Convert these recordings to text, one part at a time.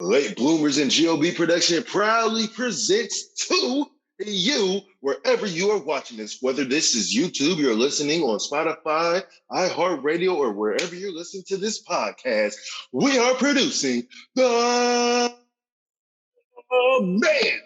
Late Bloomers and GOB Production proudly presents to you wherever you are watching this, whether this is YouTube, you're listening on Spotify, iHeartRadio, or wherever you're listening to this podcast. We are producing the man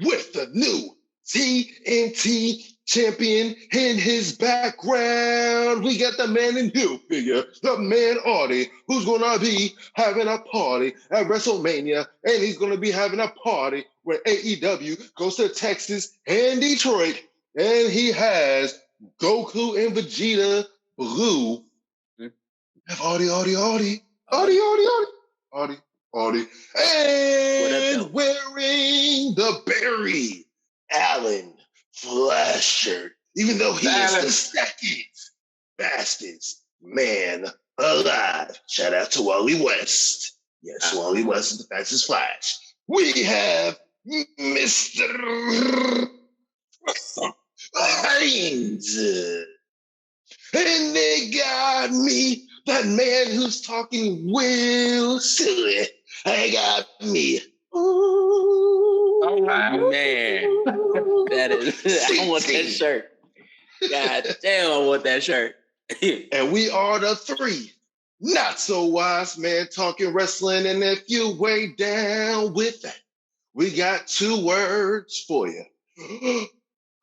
with the new TNT Champion in his background. We got the man in heel figure, the man Audie, who's going to be having a party at WrestleMania, and he's going to be having a party when AEW goes to Texas and Detroit, and he has Goku and Vegeta Blue. Have Audie, and wearing the Barry Allen Flash shirt, even though he is the second fastest man alive. Shout out to Wally West. Yes, Wally West is the fastest Flash. We have Mr. Hines. And they got me, that man who's talking Will Silly. I got me. Ooh, oh, man. That is, I want that shirt. God damn, I want that shirt. And we are the three not so wise men talking wrestling. And if you way down with that, we got two words for you.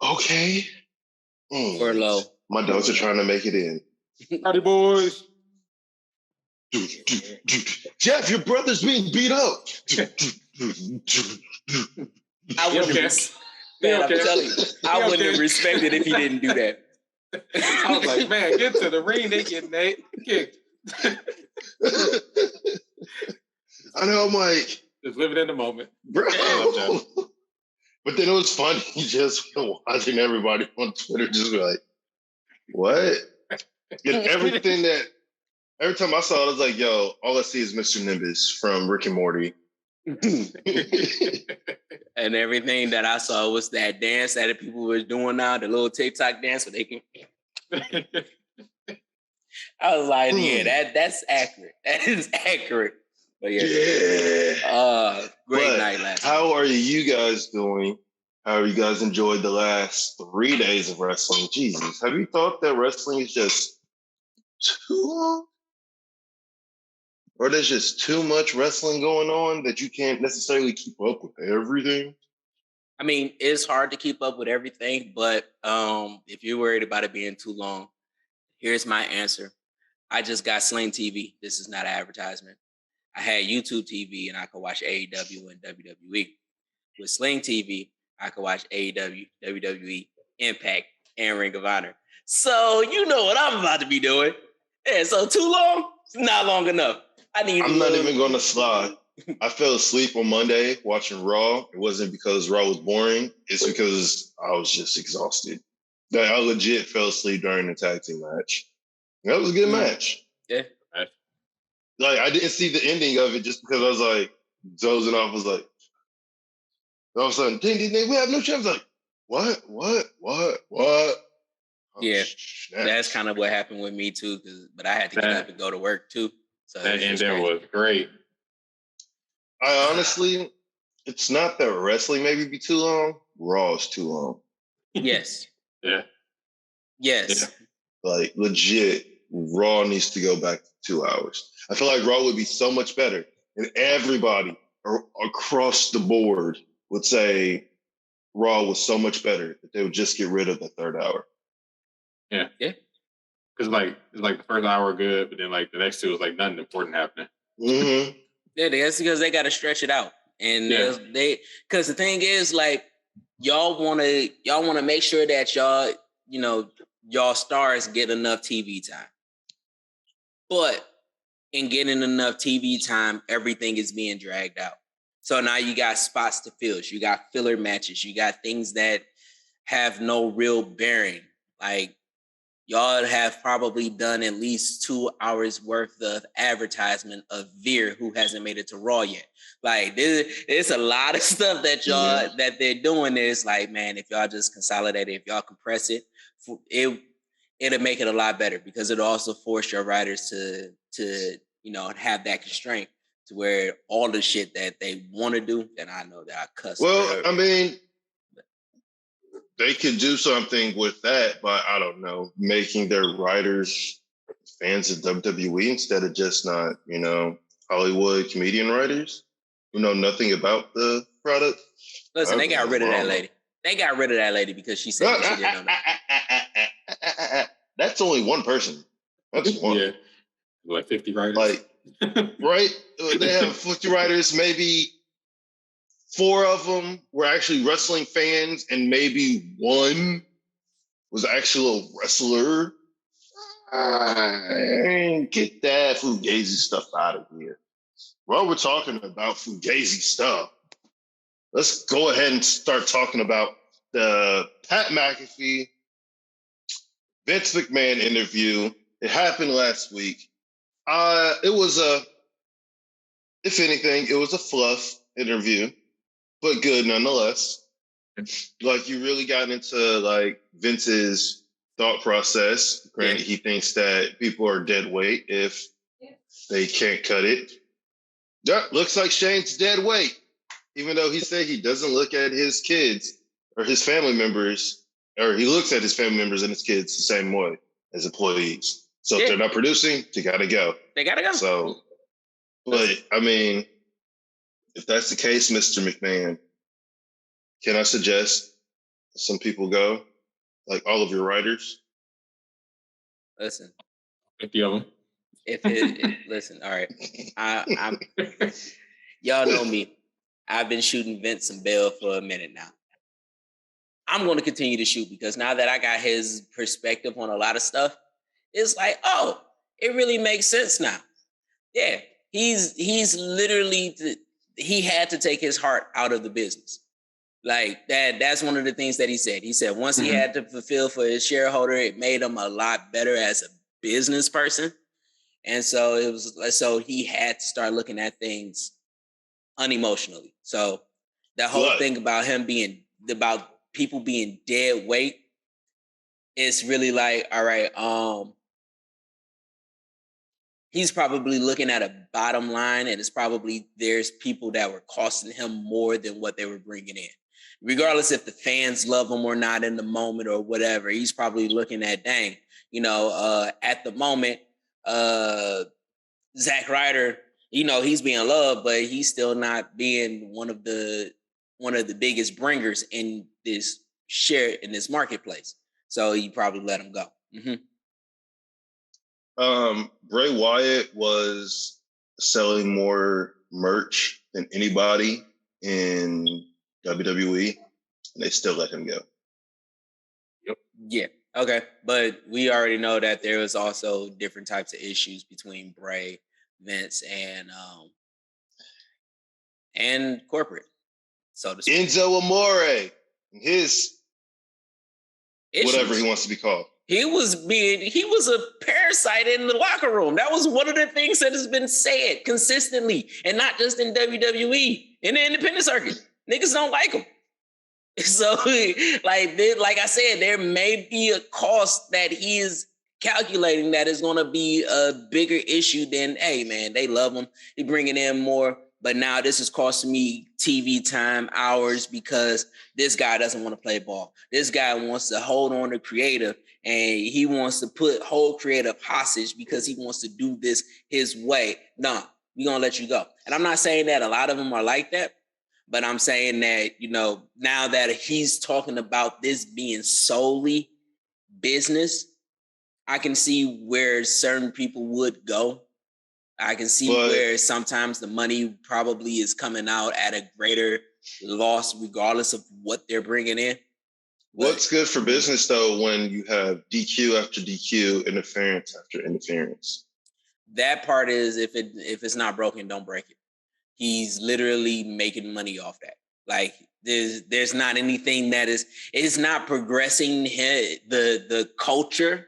Okay. Or low. My dogs are trying to make it in. Howdy, boys. Jeff, your brother's being beat up. I wouldn't I'm telling you, I wouldn't have respected if he didn't do that. I was like, man, get to the ring, they getting kicked. I know, I'm like, just living in the moment. Bro. But then it was funny just watching everybody on Twitter just be like, what? And every time I saw it, I was like, yo, all I see is Mr. Nimbus from Rick and Morty. And everything that I saw was that dance that the people were doing now, the little TikTok dance where they can. I was like, yeah, that's accurate. That is accurate. But yeah. Great night last night. How are you guys doing? How you guys enjoyed the last 3 days of wrestling? Jesus, have you thought that wrestling is just too long? Or there's just too much wrestling going on that you can't necessarily keep up with everything? I mean, it's hard to keep up with everything, but if you're worried about it being too long, here's my answer. I just got Sling TV. This is not an advertisement. I had YouTube TV and I could watch AEW and WWE. With Sling TV, I could watch AEW, WWE, Impact, and Ring of Honor. So you know what I'm about to be doing. Yeah, so too long? It's not long enough. I'm not even going to slide. I fell asleep on Monday watching Raw. It wasn't because Raw was boring. It's because I was just exhausted. Like, I legit fell asleep during the tag team match. That was a good match. Yeah. Like, I didn't see the ending of it just because I was like, dozing off. I was like, all of a sudden, ding, ding, ding, we have no chance. Like, what? Oh, yeah, that's kind of what happened with me too. But I had to get up and go to work too. So that ending was great. I honestly, it's not that wrestling maybe be too long. Raw is too long. Yes. Yeah. Yes. Yeah. Like, legit, Raw needs to go back to 2 hours. I feel like Raw would be so much better. And everybody across the board would say Raw was so much better that they would just get rid of the third hour. Yeah. Yeah. Because it's like the first hour good, but then like the next two was like nothing important happening. Mm-hmm. Yeah, that's because they got to stretch it out. And because the thing is, like, y'all want to make sure that y'all stars get enough TV time. But in getting enough TV time, everything is being dragged out. So now you got spots to fill. You got filler matches. You got things that have no real bearing. Like, y'all have probably done at least 2 hours worth of advertisement of Veer, who hasn't made it to Raw yet. Like, there's a lot of stuff that y'all that they're doing. Is like, man, if y'all just consolidate it, if y'all compress it, it'll make it a lot better because it'll also force your writers to have that constraint to where all the shit that they want to do, then I know that I cuss. Well, I mean, they could do something with that, but I don't know, making their writers fans of WWE instead of just not, Hollywood comedian writers who know nothing about the product. Listen, they got rid of that lady. They got rid of that lady because she said she didn't know that. That's only one person. That's one. Yeah. Like 50 writers. Like, right? They have 50 writers, maybe 4 of them were actually wrestling fans, and maybe 1 was actually a wrestler. Get that Fugazi stuff out of here. While we're talking about Fugazi stuff, let's go ahead and start talking about the Pat McAfee, Vince McMahon interview. It happened last week. If anything, it was a fluff interview, but good nonetheless. Like, you really got into like Vince's thought process. Granted, he thinks that people are dead weight if they can't cut it. Yeah, looks like Shane's dead weight, even though he said he doesn't look at his kids or his family members, or he looks at his family members and his kids the same way as employees. So if they're not producing, they gotta go. They gotta go. So, but I mean, if that's the case, Mr. McMahon, can I suggest some people go? Like all of your writers? Listen. 50 of them. Listen, all right. I'm y'all know me. I've been shooting Vince some bail for a minute now. I'm going to continue to shoot because now that I got his perspective on a lot of stuff, it's like, oh, it really makes sense now. Yeah, he's literally, he had to take his heart out of the business. Like that's one of the things that he said. He said once he had to fulfill for his shareholder, it made him a lot better as a business person. And so he had to start looking at things unemotionally. So that whole thing about about people being dead weight, it's really like, all right, he's probably looking at a bottom line, and it's probably there's people that were costing him more than what they were bringing in. Regardless if the fans love him or not in the moment or whatever, he's probably looking at, dang, at the moment, Zack Ryder, he's being loved, but he's still not being one of the biggest bringers in this marketplace. So he probably let him go. Bray Wyatt was selling more merch than anybody in WWE, and they still let him go. Yep. Yeah. Okay. But we already know that there was also different types of issues between Bray, Vince, and corporate. So to speak. Enzo Amore, his issues. Whatever he wants to be called. He was a parasite in the locker room. That was one of the things that has been said consistently, and not just in WWE, in the independent circuit. Niggas don't like him. So, like I said, there may be a cost that he is calculating that is going to be a bigger issue than, hey, man, they love him. They're bringing in more. But now this is costing me TV time, hours, because this guy doesn't want to play ball. This guy wants to hold on to creative, and he wants to hold creative hostage because he wants to do this his way. No, we're going to let you go. And I'm not saying that a lot of them are like that, but I'm saying that, now that he's talking about this being solely business, I can see where certain people would go. I can see where sometimes the money probably is coming out at a greater loss, regardless of what they're bringing in. What's good for business, though, when you have DQ after DQ, interference after interference? That part is if it's not broken, don't break it. He's literally making money off that. Like there's not anything it's not progressing the culture.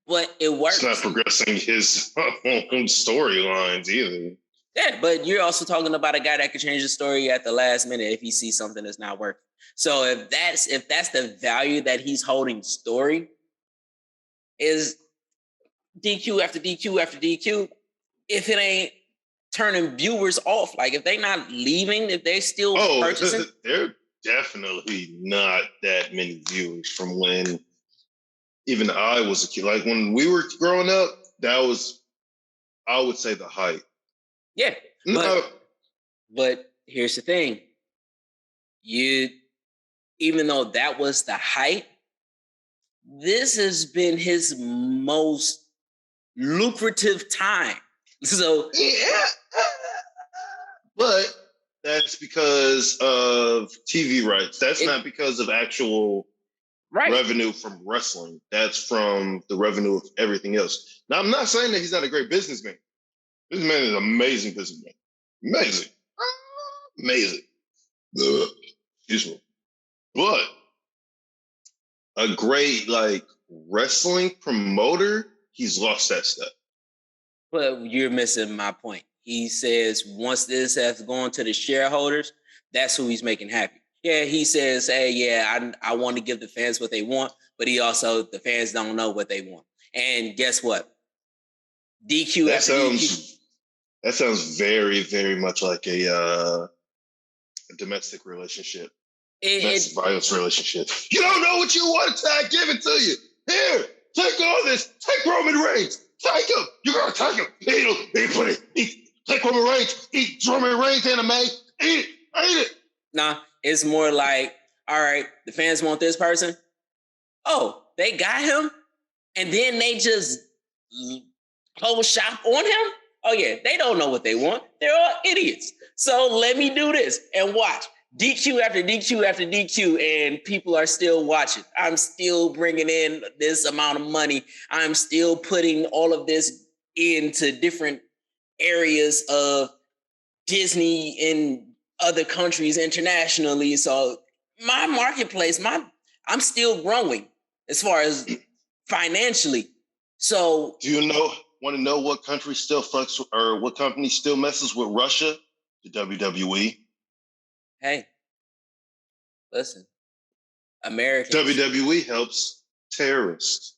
But it works. It's not progressing his own storylines either. Yeah, but you're also talking about a guy that could change the story at the last minute if he sees something that's not working. So if that's the value that he's holding story, is DQ after DQ after DQ, if it ain't turning viewers off. Like if they not leaving, if they still purchasing, they're definitely not that many viewers from when even I was a kid. Like when we were growing up, that was, I would say, the height. Yeah, but here's the thing: even though that was the height, this has been his most lucrative time. So yeah, but that's because of TV rights. That's not because of actual revenue from wrestling. That's from the revenue of everything else. Now, I'm not saying that he's not a great businessman. This man is an amazing businessman. Amazing. Amazing. Excuse me. But a great, like, wrestling promoter, he's lost that step. But you're missing my point. He says once this has gone to the shareholders, that's who he's making happy. Yeah, he says, hey, yeah, I want to give the fans what they want, but the fans don't know what they want. And guess what? DQ after DQ. That sounds very, very much like a domestic relationship. Domestic violence relationship. You don't know what you want until I give it to you. Here, take all this. Take Roman Reigns. Take him. You're going to take him. Take Roman Reigns. Eat Roman Reigns anime. Eat it. Eat it. Nah, it's more like, all right, the fans want this person. Oh, they got him? And then they just close shop on him? Oh, yeah, they don't know what they want. They're all idiots. So let me do this and watch. DQ after DQ after DQ, and people are still watching. I'm still bringing in this amount of money. I'm still putting all of this into different areas of Disney in other countries internationally. So my marketplace, I'm still growing as far as financially. So do you want to know what country still fucks or what company still messes with Russia? The WWE. Hey, listen, Americans. WWE helps terrorists.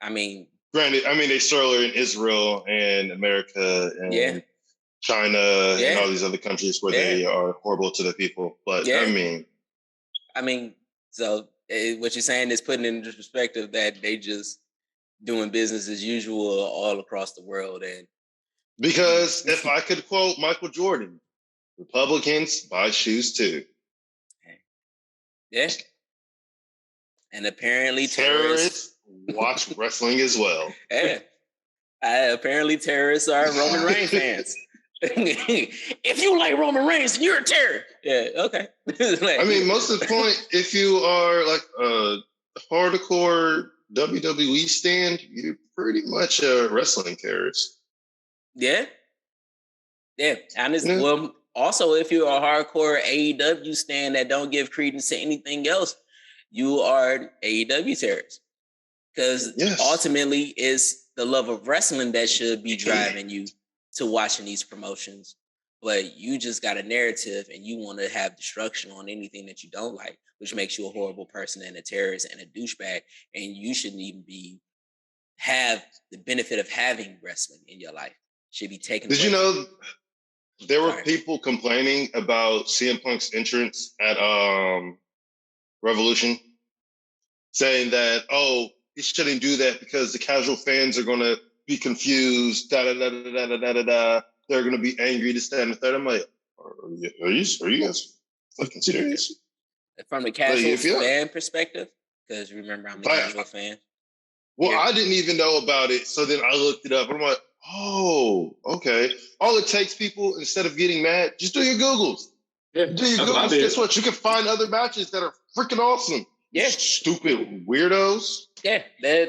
I mean, granted, they still are in Israel and America and China and all these other countries where they are horrible to the people. But so what you're saying is putting into perspective that they just doing business as usual all across the world. And because if I could quote Michael Jordan, Republicans buy shoes too. Yeah. And apparently terrorists watch wrestling as well. Yeah. Apparently terrorists are Roman Reigns fans. If you like Roman Reigns, you're a terrorist. Yeah, okay. Most of the point, if you are like a hardcore WWE stand, you're pretty much a wrestling terrorist. Yeah. Yeah. Well, also, if you're a hardcore AEW stand that don't give credence to anything else, you are AEW terrorist. Because ultimately, it's the love of wrestling that should be driving you to watching these promotions. But you just got a narrative and you want to have destruction on anything that you don't like, which makes you a horrible person and a terrorist and a douchebag. And you shouldn't even have the benefit of having wrestling in your life. Should be taken. Did you know there were people complaining about CM Punk's entrance at Revolution, saying that, he shouldn't do that because the casual fans are going to be confused, They're going to be angry, this, that, and the third. I'm like, are you guys fucking serious? From the casual fan perspective? Because remember, I'm a casual fan. Well, I didn't even know about it, so then I looked it up. I'm like, oh, okay. All it takes, people, instead of getting mad, just do your Googles. Yeah, do your Googles. Guess what? You can find other matches that are freaking awesome. Yeah. Stupid weirdos. Yeah.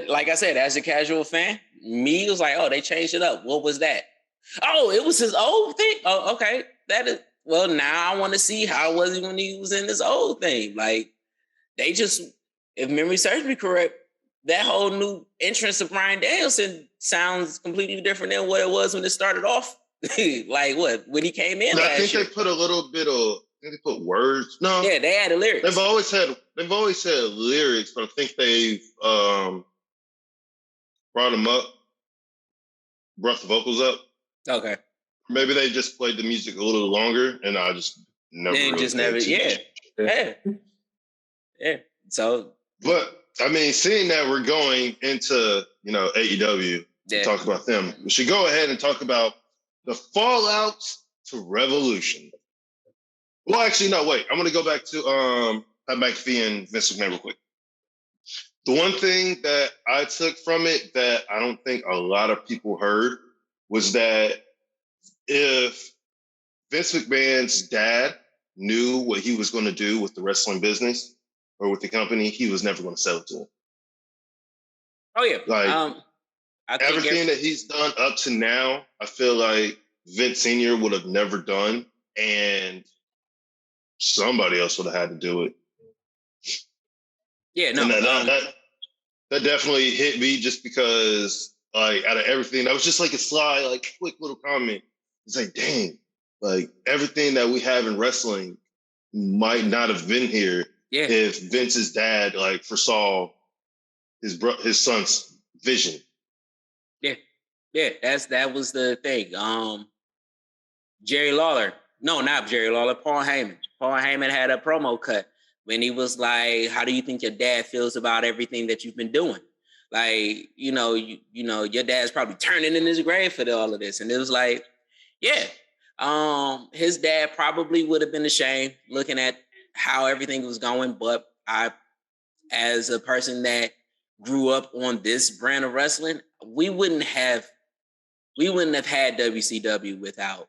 Like I said, as a casual fan, me was like, oh, they changed it up. What was that? Oh, it was his old thing. Oh, okay. Well, now I want to see how it was when he was in his old thing. Like, they just, if memory serves me correct, that whole new entrance of Bryan Danielson sounds completely different than what it was when it started off. Like what? When he came in last year. They put a little bit of, they put words. No. Yeah, they added lyrics. They've always had lyrics, but I think they've brought the vocals up. Okay. Maybe they just played the music a little longer, and I just never. Yeah. So, but I mean, seeing that we're going into AEW to talk about them, we should go ahead and talk about the fallouts to Revolution. Well, actually, no. Wait, I'm gonna go back to Mcafee and Vince McMahon real quick. The one thing that I took from it that I don't think a lot of people heard was that if Vince McMahon's dad knew what he was going to do with the wrestling business or with the company, he was never going to sell it to him. Oh, yeah. Like, everything that he's done up to now, I feel like Vince Sr. would have never done, and somebody else would have had to do it. Yeah, no. And that definitely hit me just because, like, out of everything, that was just like a sly, like, quick little comment. It's like, dang, like, everything that we have in wrestling might not have been here if Vince's dad, like, foresaw his son's vision. Yeah, that was the thing. Jerry Lawler. No, not Jerry Lawler, Paul Heyman. Paul Heyman had a promo cut when he was like, how do you think your dad feels about everything that you've been doing? Like, your dad's probably turning in his grave for all of this. And it was like, his dad probably would have been ashamed looking at how everything was going. But I, as a person that grew up on this brand of wrestling, we wouldn't have had WCW without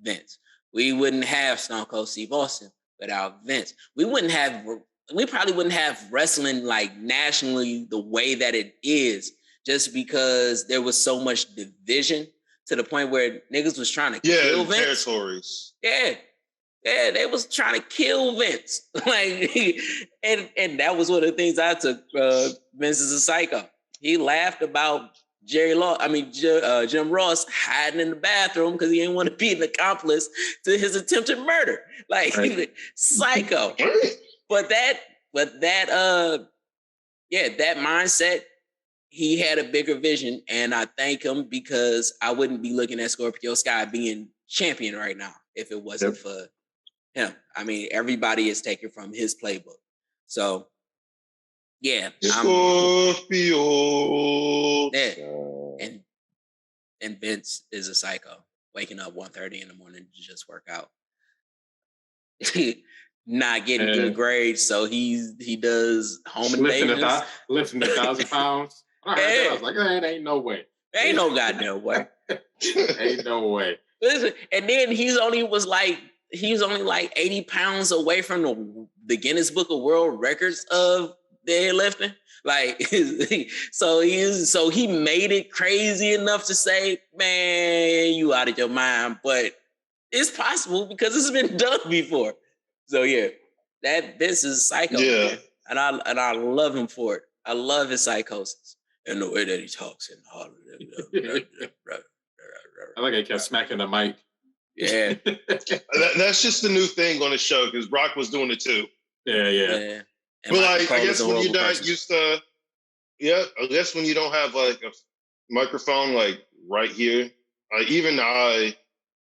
Vince. We wouldn't have Stone Cold Steve Austin without Vince. We probably wouldn't have wrestling like nationally the way that it is, just because there was so much division to the point where niggas was trying to kill Vince. Territories. Yeah, they was trying to kill Vince. Like, and that was one of the things I took. Vince is a psycho. He laughed about Jim Ross hiding in the bathroom because he didn't want to be an accomplice to his attempted murder. Like, psycho. But that mindset, he had a bigger vision, and I thank him because I wouldn't be looking at Scorpio Sky being champion right now if it wasn't for him. I mean, everybody is taken from his playbook. So, Scorpio. And Vince is a psycho, waking up 1:30 in the morning to just work out. Not getting good grades, so he does home invasions. Lifting 1,000 pounds. I was like, it ain't no way. Ain't no goddamn way. Ain't no way. Listen, and then he was only like 80 pounds away from the Guinness Book of World Records of deadlifting. Like, so he made it crazy enough to say, man, you out of your mind. But it's possible because it's been done before. So that this is psycho. Yeah. And I love him for it. I love his psychosis and the way that he talks and all of that. I like he kept smacking the mic. Yeah. That's just the new thing on the show because Brock was doing it too. Yeah. But like, I guess when you're not used to, I guess when you don't have like a microphone like right here, even I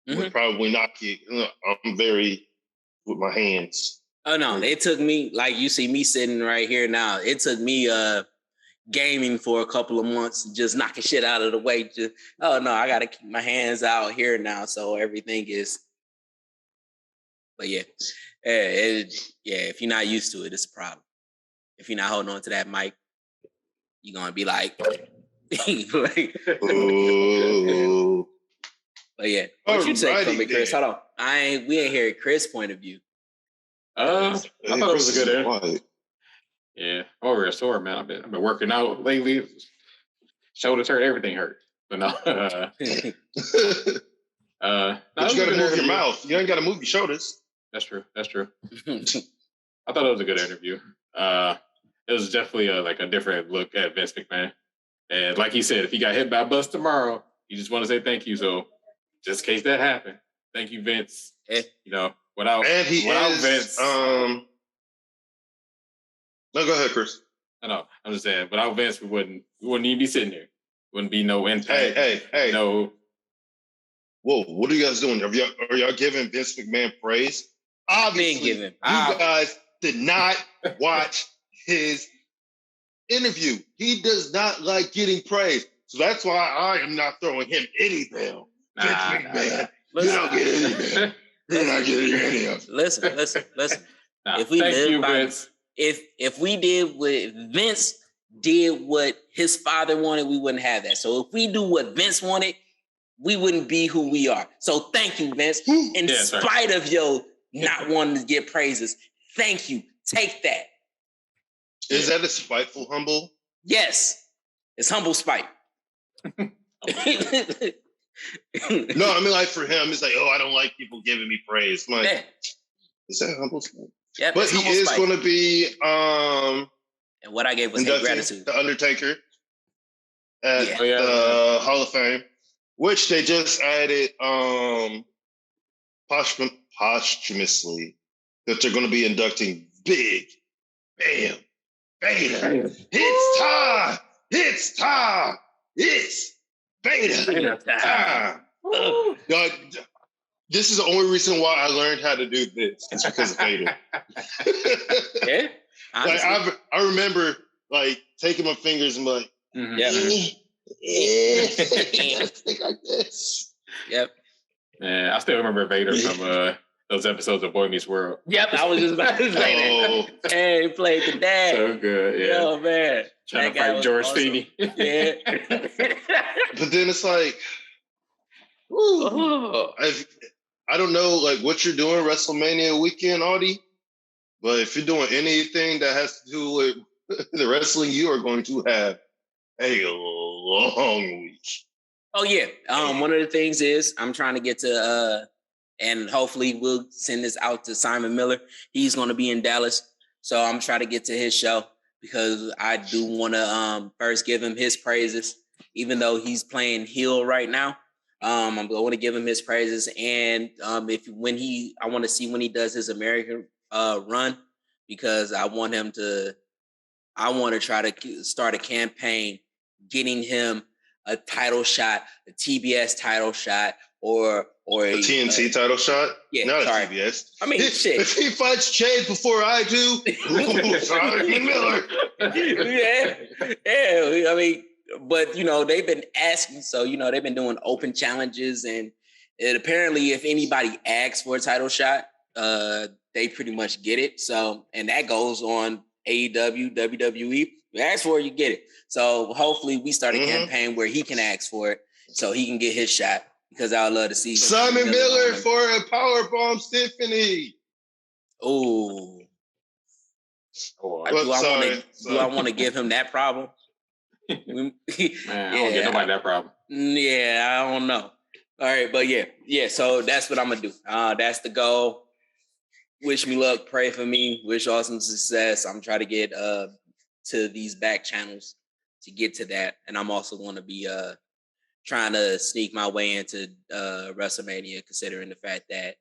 would probably not kick. I'm very with my hands. Oh no, it took me, like you see me sitting right here now. It took me gaming for a couple of months, just knocking shit out of the way. I gotta keep my hands out here now, so everything is. But if you're not used to it, it's a problem. If you're not holding on to that mic, you're gonna be like, Ooh. But what you take from it, Chris? Hold on, we ain't hearing Chris' point of view. I thought it was a good interview. Yeah, over a sore, man. I've been working out lately. Shoulders hurt, everything hurt. But no, but you gotta move your mouth. You ain't gotta move your shoulders. That's true. I thought it was a good interview. It was definitely a different look at Vince McMahon. And like he said, if he got hit by a bus tomorrow, you just want to say thank you. So just in case that happened, thank you, Vince. Without Vince. No, go ahead, Chris. I know. I'm just saying, without Vince, we wouldn't even be sitting here. Wouldn't be no impact. Hey. No. whoa, what are you guys doing? Are y'all giving Vince McMahon praise? Obviously, you guys did not watch his interview. He does not like getting praise. So that's why I am not throwing him any bell. Vince McMahon, you don't get any bell. You're not getting any of it. Listen. If we live by Vince. If we did what Vince did what his father wanted, we wouldn't have that. So if we do what Vince wanted, we wouldn't be who we are. So thank you, Vince. In spite of your not wanting to get praises, thank you. Take that. Is that a spiteful humble? Yes. It's humble spite. No, I mean, like, for him, it's like, oh, I don't like people giving me praise. I'm like, is that humble spite? Yeah, but he is going to be and what I gave was hate gratitude. The Undertaker at the Hall of Fame, which they just added posthumously that they're going to be inducting Big Bam Beta. It's time. It's Beta time. This is the only reason why I learned how to do this. It's because of Beta. Yeah. Like I remember like taking my fingers and like, stick like this. Yep. Yeah, I still remember Vader from those episodes of Boy Meets World. Yep, I was just about to say that. Hey, he played the dad. So good, yeah. Oh man, trying to fight George Feeney. Yeah. But then it's like, I don't know, like what you're doing WrestleMania weekend, Audie. But if you're doing anything that has to do with the wrestling, you are going to have a long week. Oh yeah. One of the things is I'm trying to get to and hopefully we'll send this out to Simon Miller. He's going to be in Dallas, so I'm trying to get to his show because I do want to first give him his praises, even though he's playing heel right now. I want to give him his praises, and I want to see when he does his American run, because I want to try to start a campaign getting him a title shot, a TBS title shot, or a TNT title shot. Yeah, not sorry. a TBS. I mean, shit. If he fights Chad before I do, Simon Miller. Yeah. I mean, but they've been asking, so they've been doing open challenges, and apparently, if anybody asks for a title shot, they pretty much get it. So, and that goes on AEW, WWE. You ask for it, you get it. So hopefully we start a campaign where he can ask for it so he can get his shot, because I would love to see Simon Miller for a powerbomb symphony. Oh. Do I want to give him that problem? Man, I don't get nobody that problem. Yeah, I don't know. All right, but yeah. So that's what I'm gonna do. That's the goal. Wish me luck. Pray for me. Wish all some success. I'm trying to get to these back channels to get to that, and I'm also going to be trying to sneak my way into WrestleMania, considering the fact that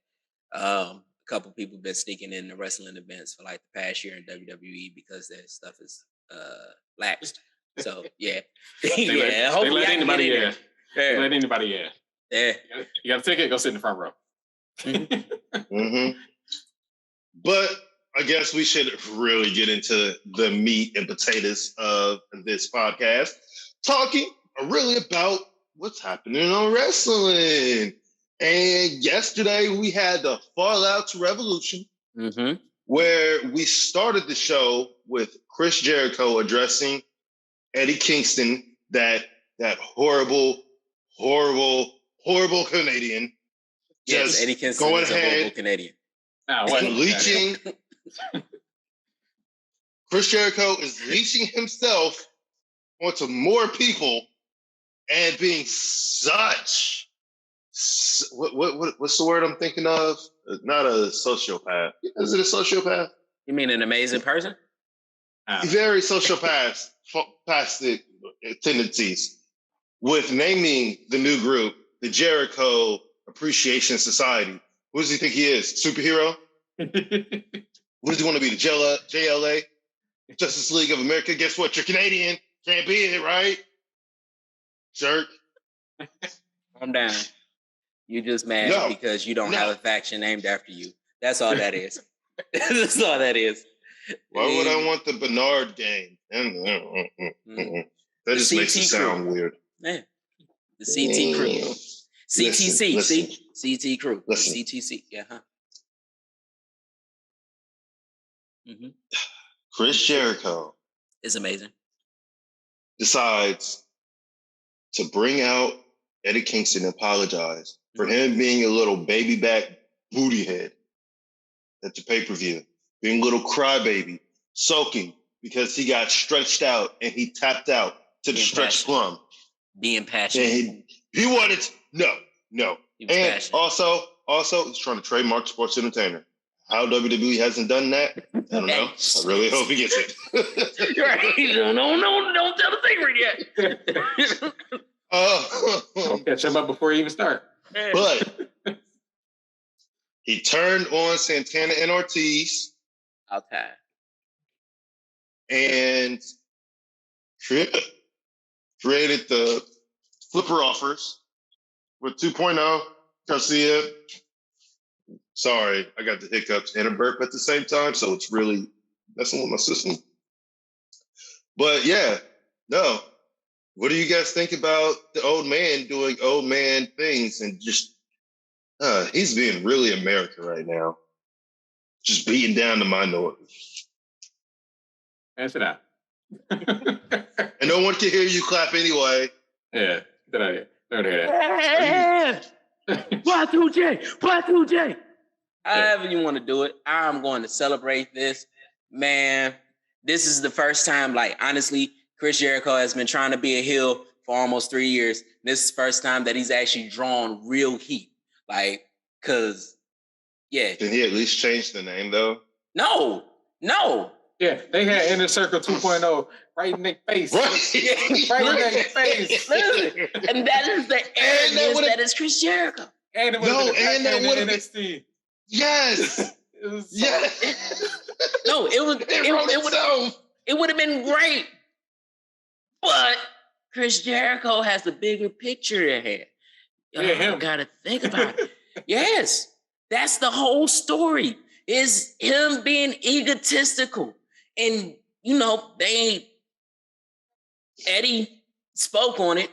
a couple people been sneaking in the wrestling events for like the past year in WWE because their stuff is laxed. So yeah, they let anybody in. They let anybody in. Yeah, you got a ticket, go sit in the front row. But I guess we should really get into the meat and potatoes of this podcast, talking really about what's happening on wrestling. And yesterday we had the Fallout to Revolution, where we started the show with Chris Jericho addressing Eddie Kingston, that horrible Canadian. Yes, Eddie Kingston is a horrible Canadian. Leeching. Chris Jericho is leeching himself onto more people and being such. What's the word I'm thinking of? Not a sociopath. Is it a sociopath? You mean an amazing person? Very sociopathic tendencies with naming the new group the Jericho Appreciation Society. What does he think he is? Superhero? What does he want to be? The JLA? Justice League of America? Guess what? You're Canadian. Can't be it, right? Jerk. I'm down. You just mad because you don't have a faction named after you. That's all that is. That's all that is. Why would I want the Bernard game? That just makes it sound weird. Yeah. The CT crew. CTC. Listen. CT crew. Listen. CTC. Yeah. Huh? Mm-hmm. Chris Jericho is amazing. Decides to bring out Eddie Kingston and apologize for him being a little baby back booty head at the pay-per-view, being a little crybaby, sulking because he got stretched out and he tapped out to the stretched plum. Being passionate. And he wanted no. And passionate. also he's trying to trademark Sports Entertainer. How WWE hasn't done that, I don't know. I really hope he gets it. Right. No, don't tell the secret yet. Don't catch him up before you even start. But he turned on Santana and Ortiz. Okay. And created the flipper offers with 2.0, Garcia. Sorry, I got the hiccups and a burp at the same time, so it's really messing with my system. But yeah, no. What do you guys think about the old man doing old man things and just, he's being really American right now. Just beating down the minority. Answer that. And no one can hear you clap anyway. Yeah, get out of here. Don't hear that. Y2J. However you want to do it, I'm going to celebrate this. Man, this is the first time, like, honestly, Chris Jericho has been trying to be a heel for almost 3 years. This is the first time that he's actually drawn real heat. Like, because, yeah. Did he at least change the name, though? No. Yeah, they had Inner Circle 2.0 right in their face. Right in their face. Listen, and that is the arrogance that is Chris Jericho. And it would have been NXT. Yes. No, it would have been great. But Chris Jericho has the bigger picture ahead. You gotta think about it. Yes, that's the whole story. Is him being egotistical. And, you know, Eddie spoke on it,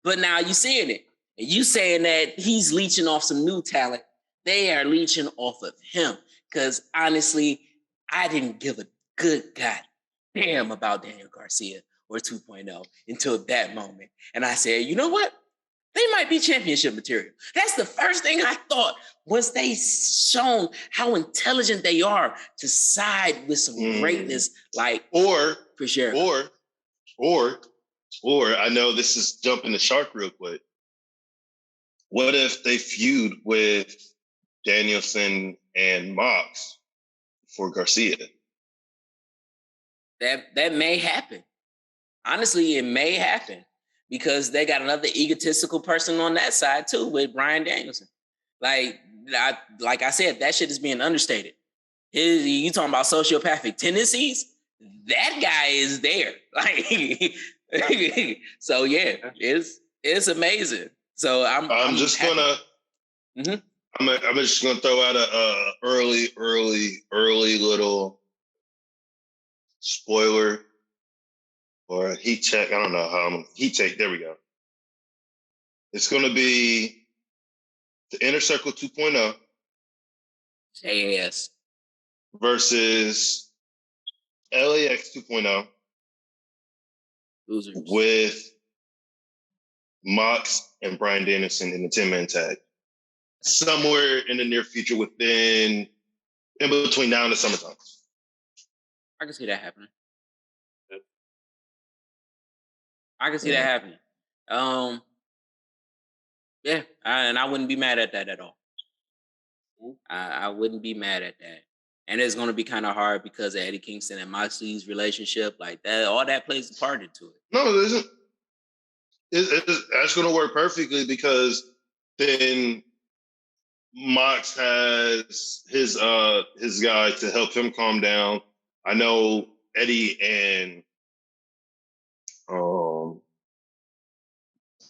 but now you seeing it. And you saying that he's leeching off some new talent. They are leeching off of him. Because honestly, I didn't give a good goddamn about Daniel Garcia or 2.0 until that moment. And I said, you know what? They might be championship material. That's the first thing I thought once they shown how intelligent they are to side with some greatness like Chris Jericho. Or I know this is jumping the shark real quick. What if they feud with Danielson and Mox for Garcia? That may happen. Honestly, it may happen because they got another egotistical person on that side too with Bryan Danielson. Like I said, that shit is being understated. You talking about sociopathic tendencies? That guy is there. Like, so yeah, it's amazing. So I'm just gonna. I'm just gonna throw out a early little spoiler or a heat check. I don't know how heat check. There we go. It's gonna be the Inner Circle 2.0. JAS versus LAX 2.0 losers with Mox and Bryan Danielson in the 10-man tag. Somewhere in the near future in between now and the summertime. I can see that happening. Yeah, and I wouldn't be mad at that at all. I wouldn't be mad at that. And it's going to be kind of hard because of Eddie Kingston and Moxley's relationship. Like that, all that plays a part into it. No, it isn't. That's going to work perfectly because then Mox has his guy to help him calm down. I know Eddie and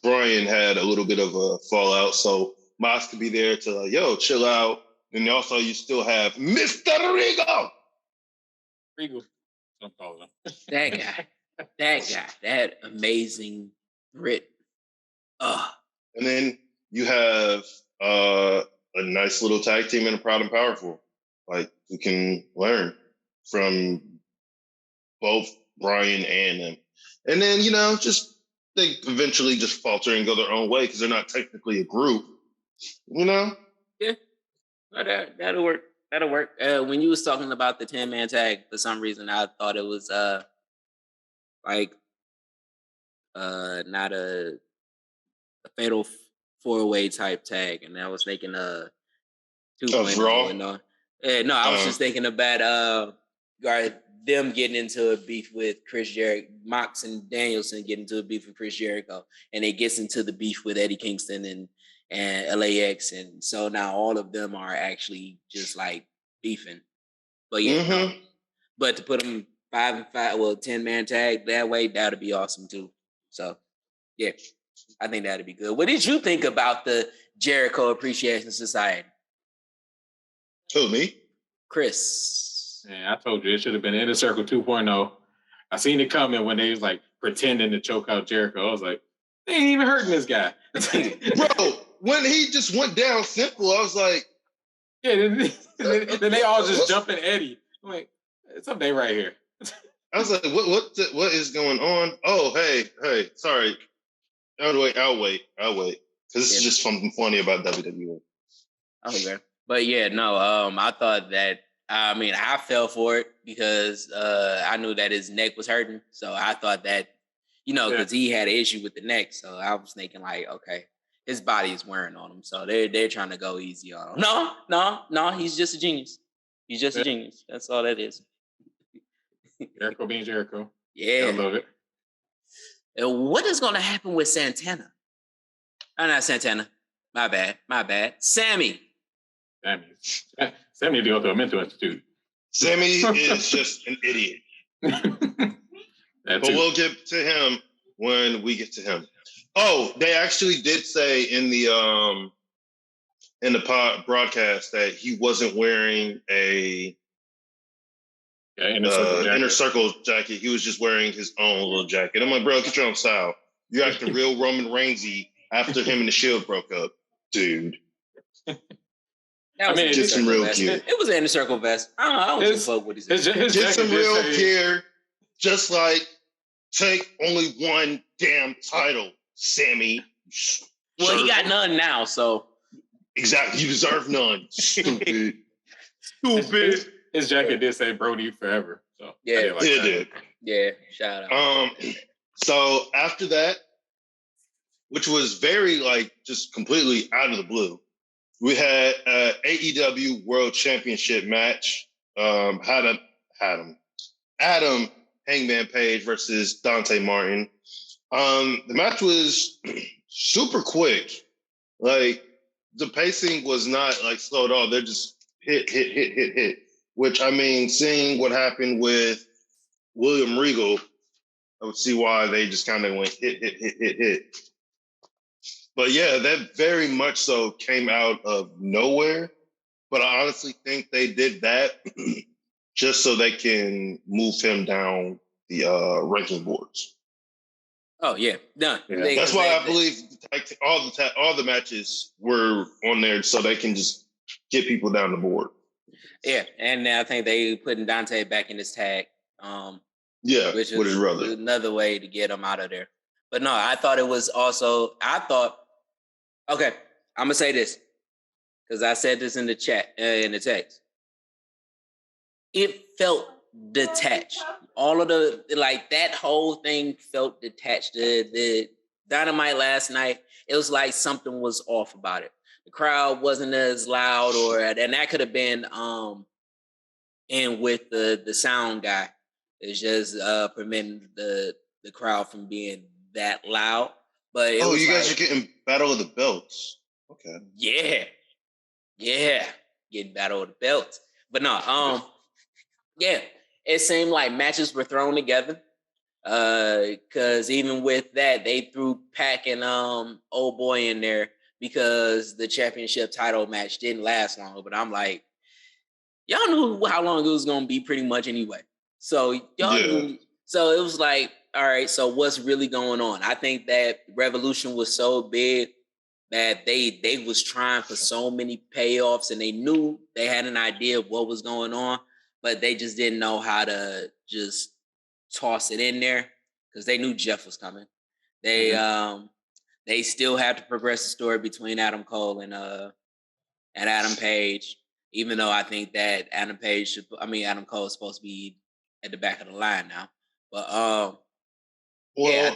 Brian had a little bit of a fallout, so Mox could be there to like, yo, chill out. And also, you still have Mr. Regal. Regal. Don't call him. That guy, that amazing Brit. And then you have a nice little tag team in a Proud and Powerful, like who can learn from both Brian and him. And then, just they eventually just falter and go their own way because they're not technically a group, Yeah, that'll work. That'll work. When you was talking about the 10-man tag, for some reason, I thought it was not a fatal 4-way type tag, and I was thinking 2.0. No, I was just thinking about them getting into a beef with Chris Jericho, Mox and Danielson getting into a beef with Chris Jericho, and it gets into the beef with Eddie Kingston and LAX, and so now all of them are actually just like beefing. But yeah, but to put them 5 and 5, 10-man tag that way, that'd be awesome too. So yeah, I think that'd be good. What did you think about the Jericho Appreciation Society? Who, me? Chris. Yeah, I told you it should have been Inner Circle 2.0. I seen it coming when they was like pretending to choke out Jericho. I was like, they ain't even hurting this guy. Bro, when he just went down simple, I was like, yeah, then they all just jumping Eddie. I'm like, something right here. I was like, what is going on? Oh, hey, sorry. I'll wait. Because this is just something funny about WWE. Okay. But yeah, no, I thought that, I fell for it because I knew that his neck was hurting. So I thought that, because he had an issue with the neck. So I was thinking like, okay, his body is wearing on him. So they're trying to go easy on him. No, he's just a genius. He's just a genius. That's all that is. Jericho being Jericho. Yeah. I love it. And what is going to happen with Santana? Oh, not Santana. My bad. Sammy need to go to a mental institute. Sammy is just an idiot. But we'll get to him when we get to him. Oh, they actually did say in the broadcast that he wasn't wearing a inner circle jacket. He was just wearing his own little jacket. I'm like, bro, get your own style. You're acting real Roman Reigns-y after him and the Shield broke up, dude. Get some real gear. It was an inner circle vest. I don't give a fuck what he said. Get some real gear. Just like take only one damn title, Sammy. Well, he got none now, so. Exactly. You deserve none. Stupid. His jacket did say Brody forever. So yeah, it did. Yeah, shout out. So after that, which was very just completely out of the blue, we had an AEW World Championship match. Adam Hangman Page versus Dante Martin. The match was super quick. Like the pacing was not slow at all. They're just hit. Which seeing what happened with William Regal, I would see why they just kind of went hit. But yeah, that very much so came out of nowhere. But I honestly think they did that just so they can move him down the ranking boards. Oh yeah, done. Yeah. That's why I believe all the matches were on there so they can just get people down the board. Yeah, and I think they putting Dante back in his tag. Which is another way to get him out of there. But no, I thought it was also. Okay, I'm gonna say this because I said this in the chat in the text. It felt detached. All of that whole thing felt detached. The Dynamite last night, it was like something was off about it. The crowd wasn't as loud, and that could have been in with the sound guy. It's just preventing the crowd from being that loud. But you guys are getting Battle of the Belts. Okay. Yeah, getting Battle of the Belts. But no, yeah, it seemed like matches were thrown together. Because even with that, they threw Pac and old boy in there because the championship title match didn't last long. But I'm like, y'all knew how long it was gonna be pretty much anyway. So y'all knew. So it was like, all right, so what's really going on? I think that Revolution was so big that they was trying for so many payoffs, and they knew they had an idea of what was going on, but they just didn't know how to just toss it in there because they knew Jeff was coming. They still have to progress the story between Adam Cole and Adam Page, even though I think that Adam Cole is supposed to be at the back of the line now. But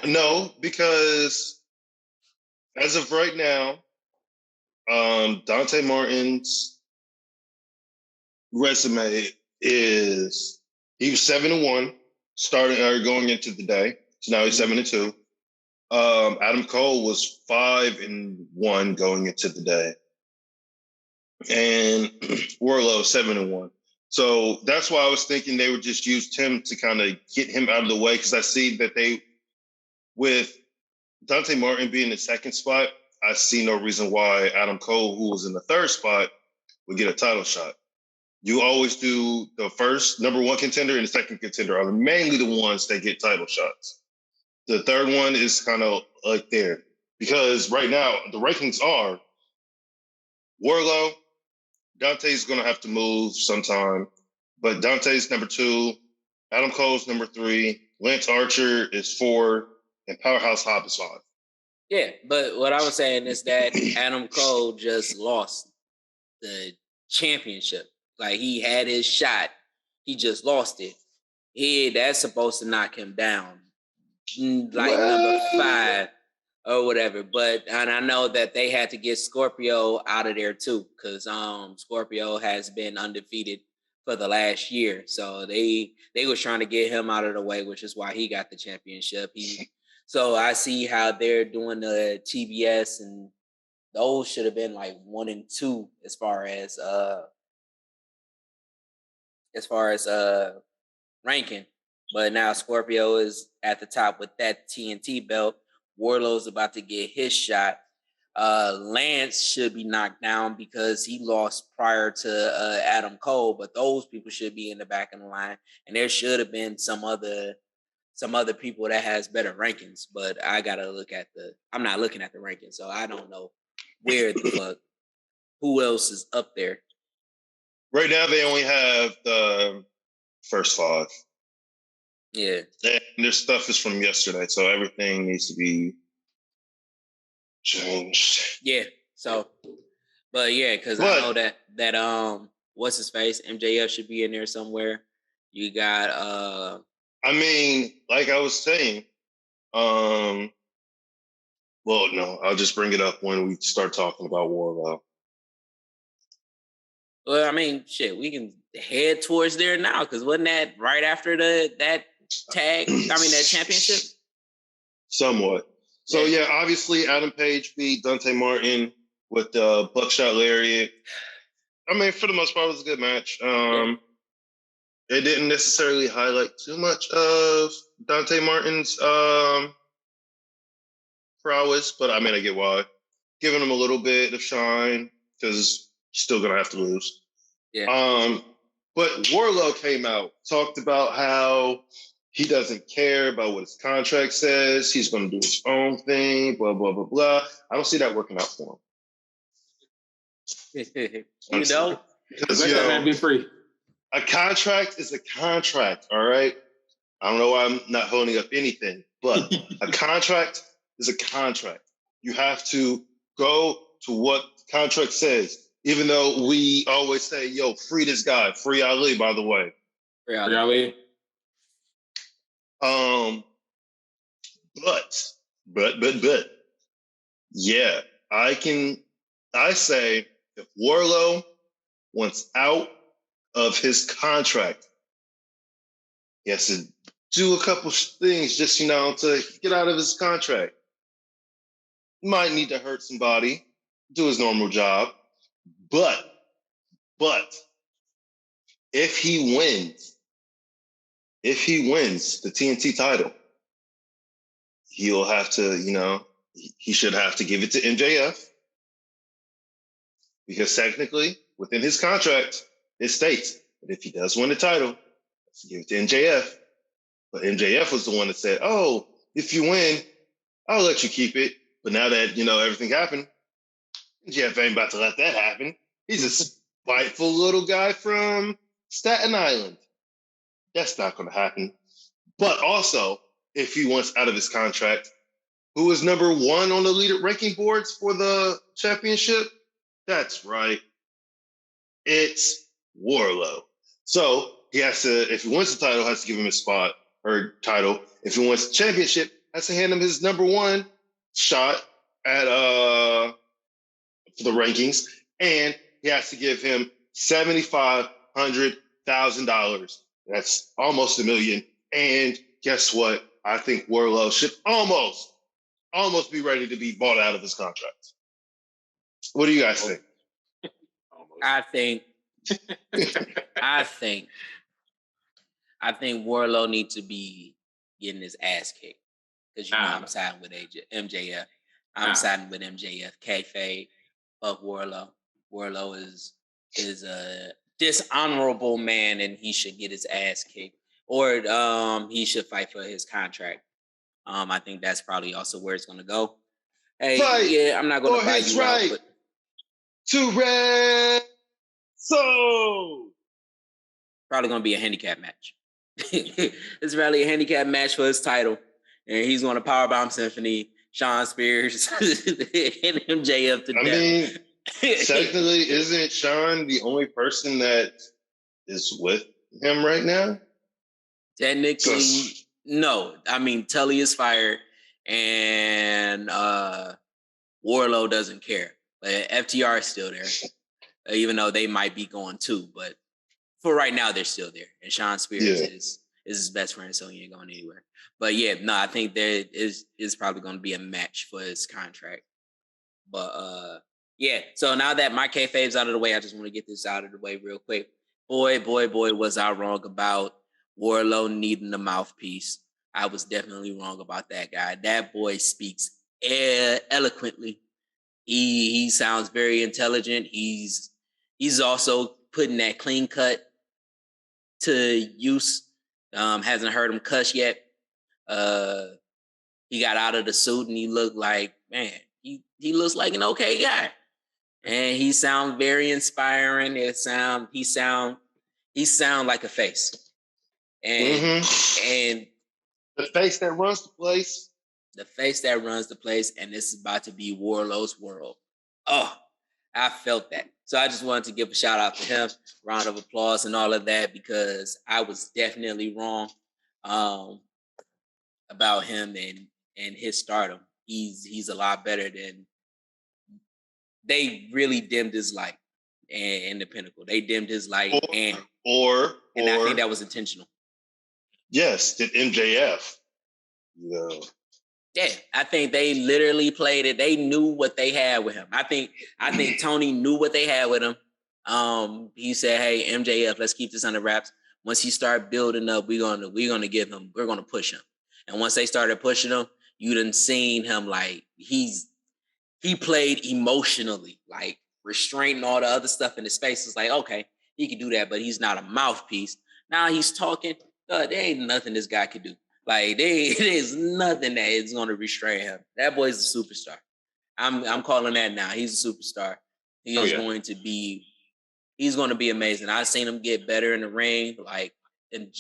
no, because as of right now, Dante Martin's resume is he was 7-1 starting or going into the day. So now he's 7-2. Adam Cole was 5-1 going into the day. And Wardlow 7-1. So that's why I was thinking they would just use Tim to kind of get him out of the way, because I see that with Dante Martin being in the second spot, I see no reason why Adam Cole, who was in the third spot, would get a title shot. You always do the first number one contender and the second contender are mainly the ones that get title shots. The third one is kind of like there, because right now the rankings are Wardlow, Dante's going to have to move sometime, but Dante's number 2, Adam Cole's number 3, Lance Archer is 4, and Powerhouse Hobb is 5. Yeah, but what I was saying is that Adam Cole just lost the championship. Like, he had his shot. He just lost it. That's supposed to knock him down. Like number 5 or whatever. And I know that they had to get Scorpio out of there too, because Scorpio has been undefeated for the last year. So they was trying to get him out of the way, which is why he got the championship. So I see how they're doing the TBS, and those should have been like 1 and 2 as far as ranking. But now Scorpio is at the top with that TNT belt. Wardlow's about to get his shot. Lance should be knocked down because he lost prior to Adam Cole, but those people should be in the back of the line. And there should have been some other people that has better rankings, but I gotta I'm not looking at the rankings, so I don't know where the fuck, who else is up there. Right now, they only have the first 5. Yeah. And their stuff is from yesterday, so everything needs to be changed. Yeah. So, but yeah, because I know that what's his face? MJF should be in there somewhere. You got I mean, like I was saying, well, no, I'll just bring it up when we start talking about Wardlow. Well, I mean, shit, we can head towards there now, because wasn't that right after that championship? Somewhat. So yeah, obviously Adam Page beat Dante Martin with the buckshot lariat. I mean, for the most part, it was a good match. It didn't necessarily highlight too much of Dante Martin's prowess, but I mean, I get why. Giving him a little bit of shine, because he's still gonna have to lose. Yeah. But Wardlow came out, talked about how he doesn't care about what his contract says. He's going to do his own thing, blah, blah, blah, blah. I don't see that working out for him. You know? Because, let that man be free. A contract is a contract, all right? I don't know why I'm not holding up anything, but a contract is a contract. You have to go to what the contract says, even though we always say, yo, free this guy. Free Ali, by the way. Free Ali. But yeah, I say if Wardlow wants out of his contract, he has to do a couple things just, to get out of his contract. Might need to hurt somebody, do his normal job. But if he wins the TNT title, he'll have to, he should have to give it to MJF because technically within his contract, it states that if he does win the title, he has to give it to MJF. But MJF was the one that said, oh, if you win, I'll let you keep it. But now that, everything happened, MJF ain't about to let that happen. He's a spiteful little guy from Staten Island. That's not going to happen. But also, if he wants out of his contract, who is number 1 on the leader ranking boards for the championship? That's right. It's Wardlow. So he has to, if he wants the title, has to give him his spot or title. If he wants the championship, has to hand him his number 1 shot at for the rankings, and he has to give him $7,500,000. That's almost $1 million. And guess what? I think Wardlow should almost be ready to be bought out of his contract. What do you guys think? I think Wardlow needs to be getting his ass kicked because I'm siding with MJF. I'm siding with MJF. Kayfabe, fuck Wardlow. Wardlow is a dishonorable man, and he should get his ass kicked, or he should fight for his contract. I think that's probably also where it's going to go. Hey, yeah, I'm not going to buy you out, but to wrestle. Probably going to be a handicap match. It's probably a handicap match for his title, and he's going to powerbomb Symphony, Sean Spears, and MJF to death. I mean, technically, isn't Sean the only person that is with him right now? Technically, no. I mean, Tully is fired, and Wardlow doesn't care. But FTR is still there, even though they might be going too. But for right now, they're still there. And Sean Spears is his best friend, so he ain't going anywhere. But yeah, no, I think there is probably going to be a match for his contract. But yeah, so now that my kayfabe's out of the way, I just want to get this out of the way real quick. Boy, was I wrong about Wardlow needing a mouthpiece. I was definitely wrong about that guy. That boy speaks eloquently. He sounds very intelligent. He's also putting that clean cut to use. Hasn't heard him cuss yet. He got out of the suit and he looked like, man, he looks like an okay guy. And he sounds very inspiring. He sound like a face. And and the face that runs the place. The face that runs the place, and this is about to be Wardlow's world. Oh, I felt that. So I just wanted to give a shout out to him, round of applause and all of that, because I was definitely wrong about him and his stardom. He's a lot better than they really dimmed his light in the Pinnacle. They dimmed his light, and I think that was intentional. Yes, did MJF. Yeah, I think they literally played it. They knew what they had with him. I think Tony knew what they had with him. He said, "Hey, MJF, let's keep this under wraps. Once he start building up, we're gonna push him." And once they started pushing him, you done seen him like he played emotionally, like restraining all the other stuff in his face. It's like, okay, he can do that, but he's not a mouthpiece. Now he's talking. There ain't nothing this guy could do. Like there's nothing that is going to restrain him. That boy's a superstar. I'm calling that now. He's a superstar. He's going to be amazing. I've seen him get better in the ring. Like and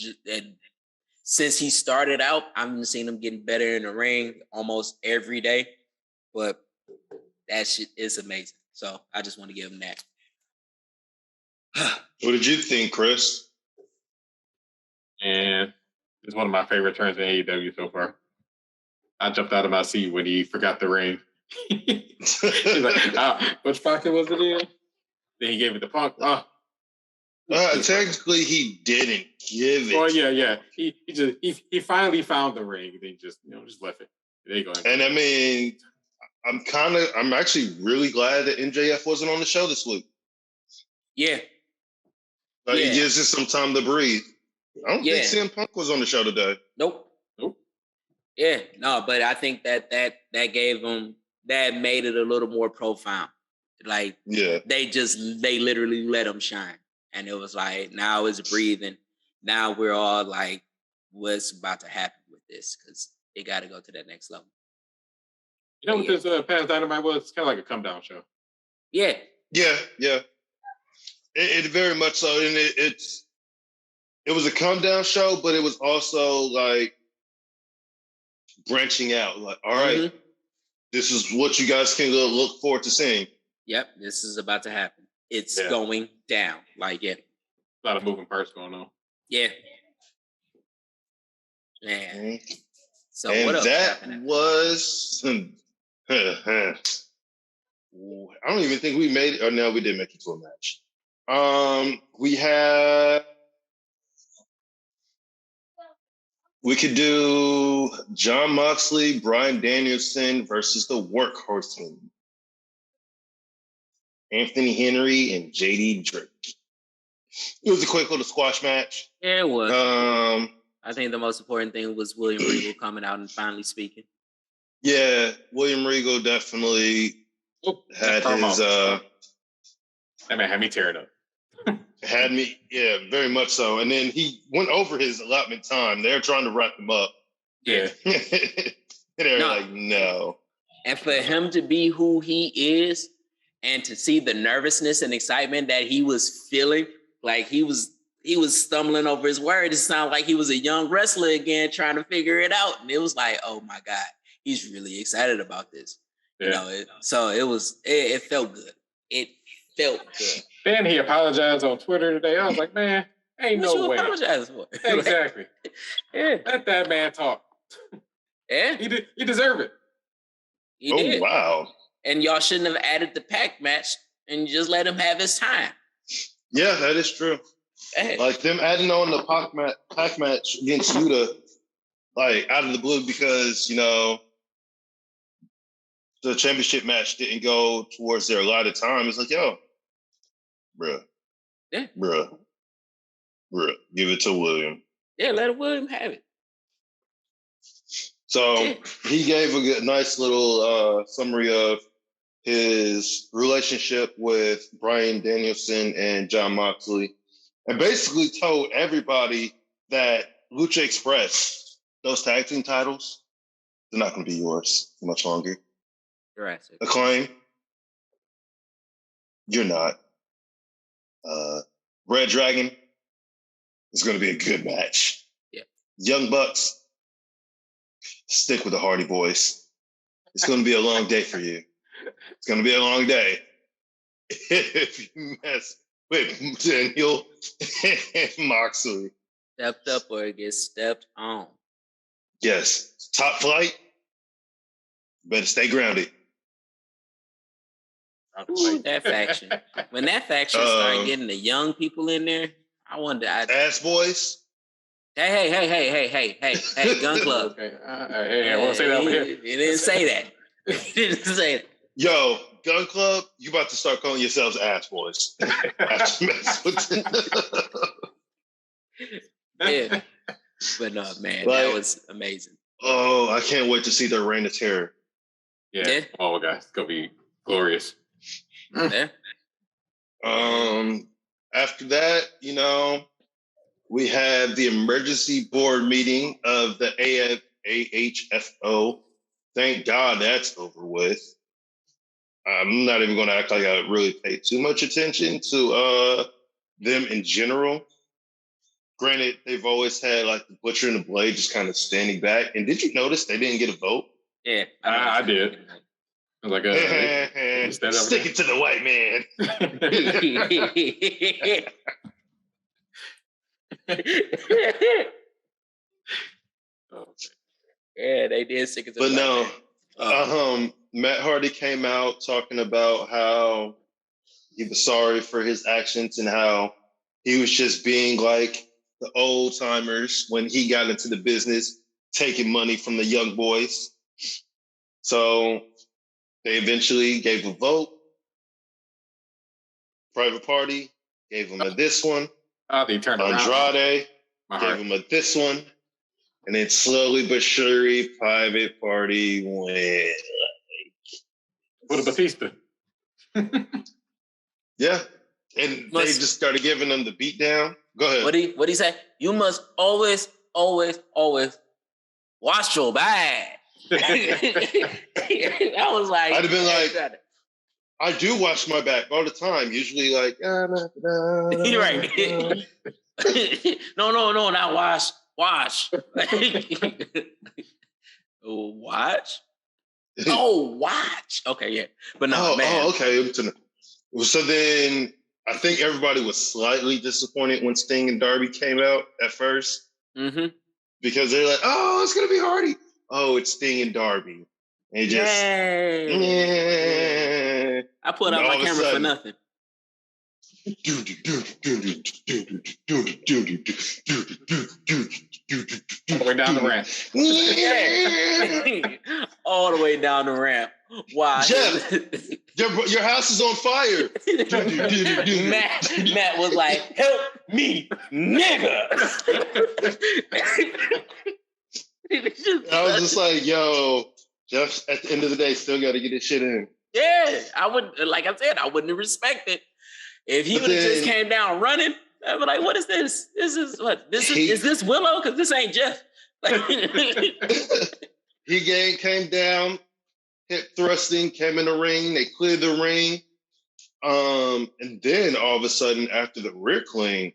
since he started out, I've seen him getting better in the ring almost every day. But that shit is amazing. So I just want to give him that. What did you think, Chris? And it's one of my favorite turns in AEW so far. I jumped out of my seat when he forgot the ring. He's like, which pocket was it in? Then he gave it to Punk. Technically, he didn't give it. Oh yeah. He finally found the ring. And then just left it. There you go. And I mean, I'm actually really glad that MJF wasn't on the show this week. Yeah. It gives us some time to breathe. I don't think CM Punk was on the show today. Nope. Yeah, no, but I think that gave them, that made it a little more profound. Like, they literally let him shine, and it was like, now it's breathing. Now we're all like, what's about to happen with this? Because it got to go to that next level. You know what this past Dynamite was? It's kind of like a come down show. Yeah. It very much so, and it was a come down show, but it was also like branching out. Like, all right, this is what you guys can look forward to seeing. Yep, this is about to happen. It's going down. Like, a lot of moving parts going on. Yeah. Man. So and what else? That was. I don't even think we made it. Oh no, we did make it to a match. We could do Jon Moxley, Bryan Danielson versus the Workhorsemen, Anthony Henry and JD Drake. It was a quick little squash match. Yeah, it was. I think the most important thing was William Regal coming out and finally speaking. Yeah, William Regal definitely had his. That man had me tearing up. Had me, yeah, very much so. And then he went over his allotment time. They're trying to wrap him up. Yeah. And they're like, no. And for him to be who he is, and to see the nervousness and excitement that he was feeling, like he was stumbling over his words. It sounded like he was a young wrestler again, trying to figure it out. And it was like, oh my God, he's really excited about this. Yeah. You know, it felt good. It felt good. Then he apologized on Twitter today. I was like, man, ain't no way. What you apologize for? Exactly. Yeah. Let that man talk. Yeah. He deserved it. He did. Wow. And y'all shouldn't have added the pack match and just let him have his time. Yeah, that is true. Hey. Like them adding on the pack match against Yuta, like out of the blue, because, you know, the championship match didn't go towards their allotted time. It's like, yo, bruh, give it to William. Yeah, let William have it. So he gave a nice little summary of his relationship with Bryan Danielson and Jon Moxley, and basically told everybody that Lucha Express, those tag team titles, they're not going to be yours for much longer. Jurassic. Acclaim, you're not. Red Dragon is going to be a good match. Yeah. Young Bucks, stick with the Hardy Boys. It's going to be a long day for you. It's going to be a long day if you mess with Daniel and Moxley. Stepped up or get stepped on. Yes. Top flight. Better stay grounded. Ooh, that faction. When that faction started getting the young people in there, I wonder. Ass boys. Hey, Gun Club. Okay. I won't say that over here. It didn't say that. It didn't say that. Yo, Gun Club, you about to start calling yourselves ass boys. Yeah. But no, man, that was amazing. Oh, I can't wait to see their reign of terror. Yeah. Oh, God, it's going to be glorious. Yeah. After that, you know, we had the emergency board meeting of the AHFO. Thank God that's over with. I'm not even going to act like I really paid too much attention to them in general. Granted, they've always had like the Butcher and the Blade just kind of standing back. And did you notice they didn't get a vote? Yeah, I did. I was like, stick it to the white man. Yeah, they did stick it to the white man. Matt Hardy came out talking about how he was sorry for his actions and how he was just being like the old timers when he got into the business, taking money from the young boys. So they eventually gave a vote. Private Party gave him a this one. Oh, they turned around. Andrade gave him a this one. And then slowly but surely, Private Party went. What a Batista. Yeah. And they just started giving them the beat down. Go ahead. What he say? You must always wash your bag. I was like, I'd have been like, I do wash my back all the time. Usually, like, you're right. No, not wash. Watch. Oh, watch. Okay, yeah. But no, man. Oh, okay. So then I think everybody was slightly disappointed when Sting and Darby came out at first. Mm-hmm. Because they're like, oh, it's going to be Hardy. Oh, it's Sting and Darby. And just, yeah. I put out my camera for nothing. All the way down the ramp. All the way down the ramp. Why? Jeff, your house is on fire. Matt was like, help me, nigga. I was just like, yo, Jeff, at the end of the day, still got to get this shit in. Yeah, I would, like I said, I wouldn't have respected if he would have just came down running. I'd be like, what is this? This is what? Is this Willow? Because this ain't Jeff. He came down, hip thrusting, came in the ring. They cleared the ring. And then all of a sudden, after the ring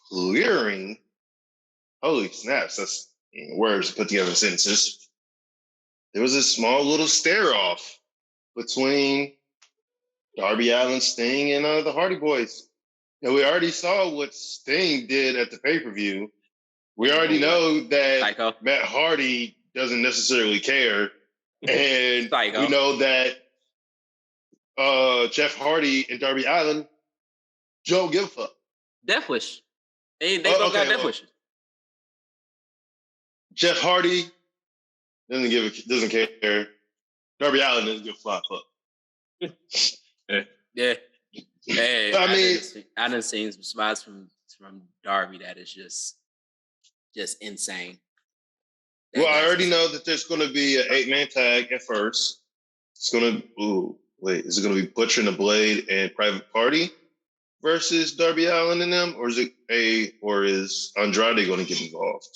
clearing, holy snaps, that's words put together in sentences. There was a small little stare-off between Darby Allin, Sting, and the Hardy Boys. And we already saw what Sting did at the pay-per-view. We already know that Psycho. Matt Hardy doesn't necessarily care. And Psycho. We know that Jeff Hardy and Darby Allin don't give a fuck. Death Wish. They both got Death Wishes. Jeff Hardy doesn't care. Darby Allin doesn't give a fly fuck. Yeah. Hey, I done seen some spots from Darby that is just insane. Well, I already know that there's going to be an 8-man tag at first. It's going to, is it going to be Butcher and the Blade and Private Party versus Darby Allin and them, or is Andrade going to get involved?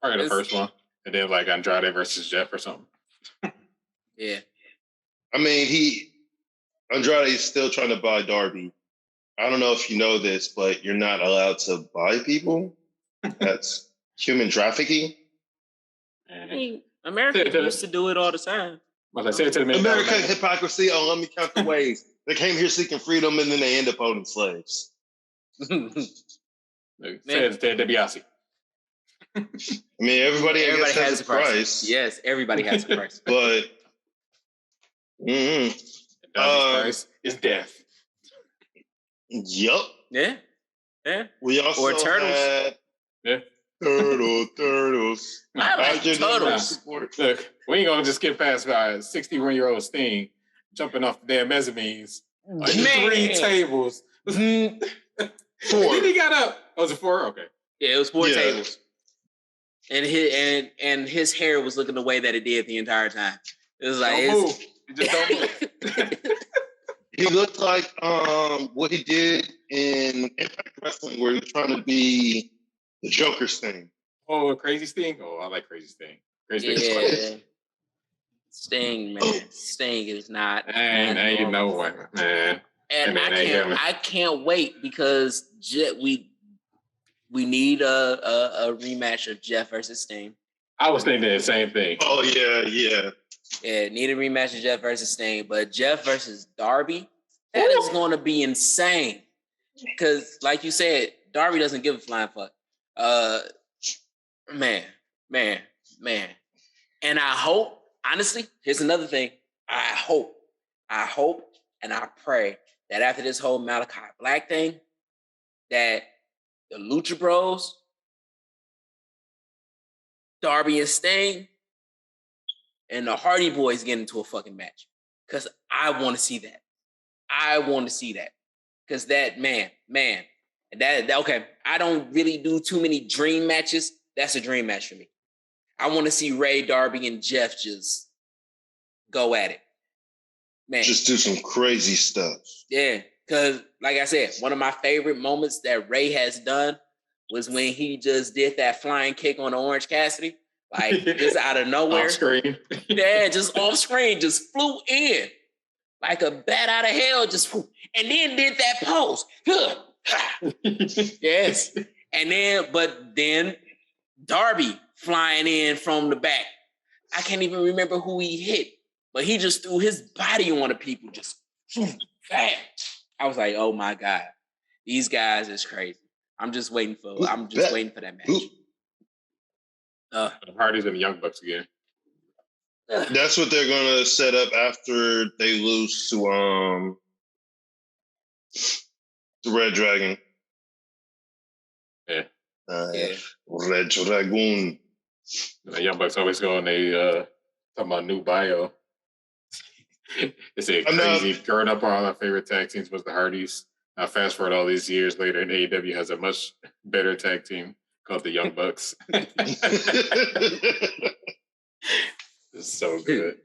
Probably the first one, and then like Andrade versus Jeff or something. Yeah. I mean, Andrade is still trying to buy Darby. I don't know if you know this, but you're not allowed to buy people. That's human trafficking. I mean, America used to do it all the time. Well, I said to the American hypocrisy. Oh, let me count the ways. They came here seeking freedom, and then they end up owning slaves. Says Ted DiBiase. I mean, everybody has a price. Yes, everybody has a price. But price is death. Yup. Yeah. We also turtles. Turtles. I like turtles. Look, we ain't gonna just get past by 61-year-old Sting jumping off the damn mezzanines. 3 tables. 4. Then he got up. Oh, was it 4? Okay. Yeah, it was 4 tables. And his hair was looking the way that it did the entire time. It was like don't move. You just don't move. He looked like what he did in Impact Wrestling, where he was trying to be the Joker Sting. Oh, Crazy Sting? Oh, I like Crazy Sting. Crazy Sting. Sting, man. Sting is not. Ain't no one, man. And I can't wait because we need a rematch of Jeff versus Sting. I was thinking the same thing. Oh yeah. Yeah, need a rematch of Jeff versus Sting, but Jeff versus Darby, that is going to be insane. Because, like you said, Darby doesn't give a flying fuck. Man. And I hope, honestly, here's another thing. I hope, and I pray that after this whole Malachi Black thing, that the Lucha Bros, Darby and Sting, and the Hardy Boys get into a fucking match. Because I want to see that. Because that, man, That okay. I don't really do too many dream matches. That's a dream match for me. I want to see Ray, Darby, and Jeff just go at it. Man. Just do some crazy stuff. Yeah, because like I said, one of my favorite moments that Ray has done was when he just did that flying kick on Orange Cassidy. Like, just out of nowhere. Off screen. Yeah, just off screen, just flew in. Like a bat out of hell, just flew. And then did that pose. Yes. And then Darby flying in from the back. I can't even remember who he hit, but he just threw his body on the people, just bam. I was like, oh my God, these guys is crazy. I'm just waiting for that match. The Hardys and the Young Bucks again. That's what they're gonna set up after they lose to the Red Dragon. Yeah. Red Dragon. The Young Bucks always go and they talking about new bio. They say crazy. Growing up, all our favorite tag teams was the Hardys. Now fast forward all these years later, and AEW has a much better tag team called the Young Bucks. It's so good.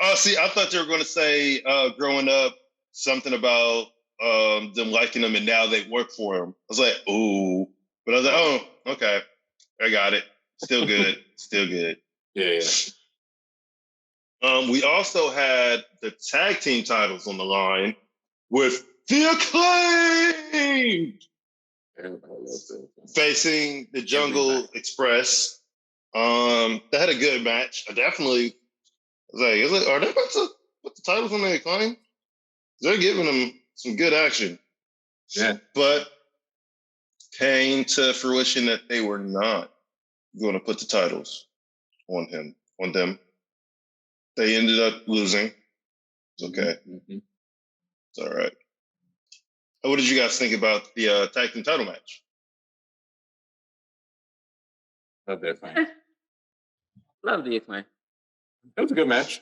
Oh, see, I thought they were going to say growing up something about them liking them, and now they work for them. I was like, ooh. But I was like, oh, okay. I got it. Still good. Still good. Yeah. We also had the tag team titles on the line with the Acclaimed facing the Jungle Express. They had a good match. I definitely was like, are they about to put the titles on the Acclaim? They're giving them some good action. Yeah. But came to fruition that they were not going to put the titles on them. They ended up losing. It's okay. Mm-hmm. It's all right. What did you guys think about the tag team title match? Love the Acclaim. Love the Acclaim. It was a good match.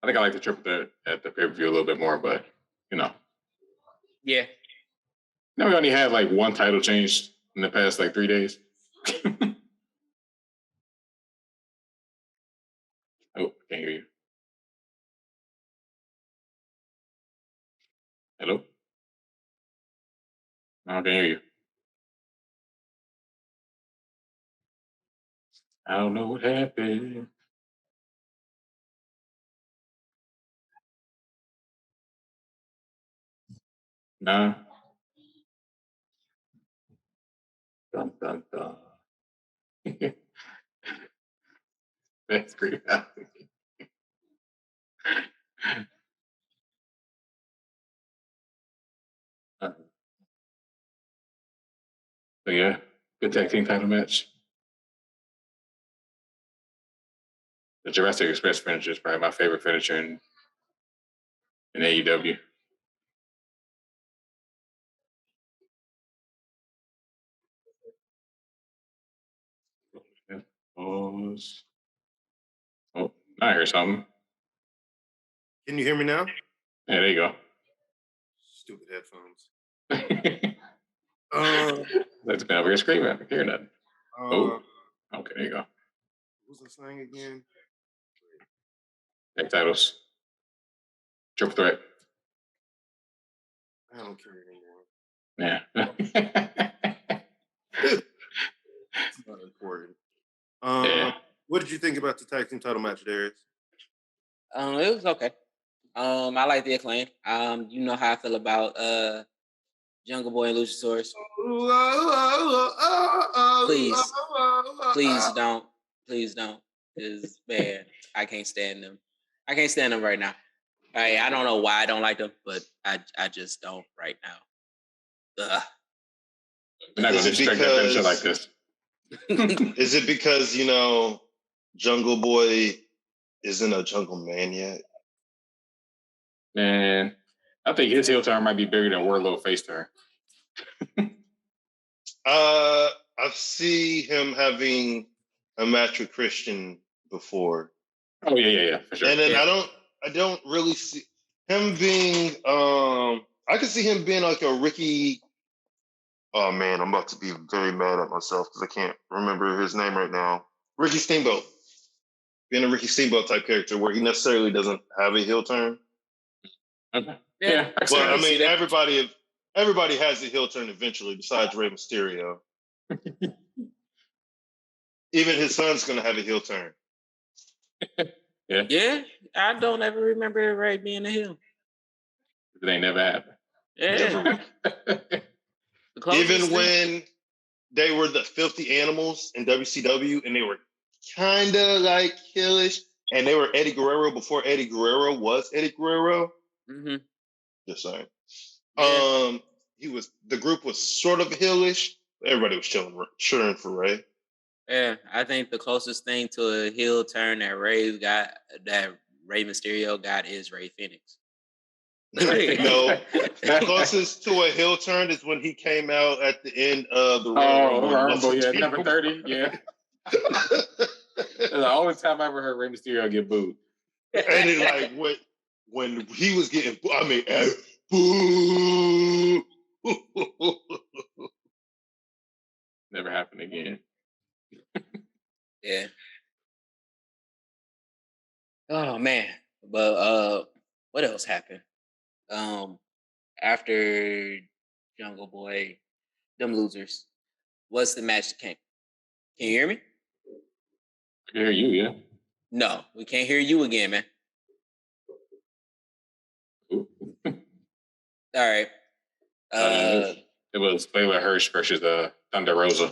I think I like the trip at the pay-per-view a little bit more, but Yeah. Now we only had like one title change in the past like 3 days. Oh, can't hear you. Hello? No, I can't hear you. I don't know what happened. Nah. Dun, dun, dun. That's great. So yeah, good tag team title match. The Jurassic Express finisher is probably my favorite finisher in AEW. Pause. Oh, I hear something. Can you hear me now? Yeah, there you go. Stupid headphones. Let's go over here screaming. I can hear nothing. Okay, there you go. What was I saying again? Tag titles. Triple threat. I don't care anymore. Yeah. It's not important. What did you think about the tag team title match, Darius? It was okay. I like the Acclaim. You know how I feel about Jungle Boy and Luchasaurus. Please don't. It's bad. I can't stand them. I can't stand them right now. I don't know why I don't like them, but I just don't right now. We're not going to disrespect that finisher like this. Is it because, Jungle Boy isn't a Jungle Man yet? Man, I think his heel turn might be bigger than Wardlow face turn. I see him having a match with Christian before. Oh yeah, for sure. And then I don't really see him being. I I could see him being like a Ricky. Oh man, I'm about to be very mad at myself because I can't remember his name right now. Ricky Steamboat. Being a Ricky Steamboat type character where he necessarily doesn't have a heel turn. Okay. Yeah. But I mean, everybody has a heel turn eventually, besides Rey Mysterio. Even his son's gonna have a heel turn. Yeah. Yeah, I don't ever remember Ray being a heel. It ain't never happened. Yeah. Even when they were the filthy animals in WCW and they were kind of like heelish and they were Eddie Guerrero before Eddie Guerrero was Eddie Guerrero. Mm-hmm. Just saying. Yeah. The group was sort of heelish. Everybody was cheering for Ray. Yeah, I think the closest thing to a heel turn that Ray Mysterio got is Ray Phoenix. No, closest to a heel turn is when he came out at the end of the Royal Rumble, yeah, number 30, yeah. That's the only time I ever heard Rey Mysterio get booed. And it like when he was getting, boo. Never happened again. Yeah. Oh man, but what else happened? After Jungle Boy, them losers. What's the match that came? Can you hear me? I can hear you, yeah. No, we can't hear you again, man. Ooh. All right. It was Layla Hirsch versus Thunder Rosa.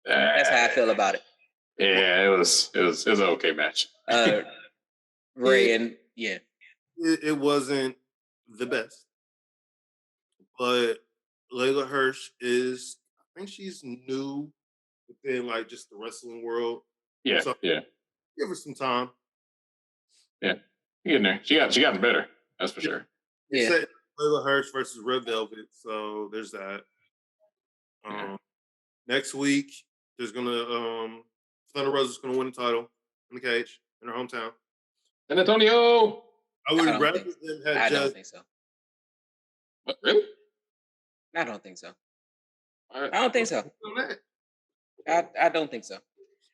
That's how I feel about it. Yeah, it was an okay match. Ray and yeah. It wasn't the best. But Layla Hirsch is, I think she's new within like just the wrestling world. Yeah, so yeah. Give her some time. Yeah, getting there. She gotten better. That's for sure. Yeah. Layla Hirsch versus Red Velvet. So there's that. Next week, there's gonna Thunder Rosa's gonna win the title in the cage in her hometown. San Antonio. I would rather them have I don't think so. What, really? I don't think so. I don't think so. I don't think so.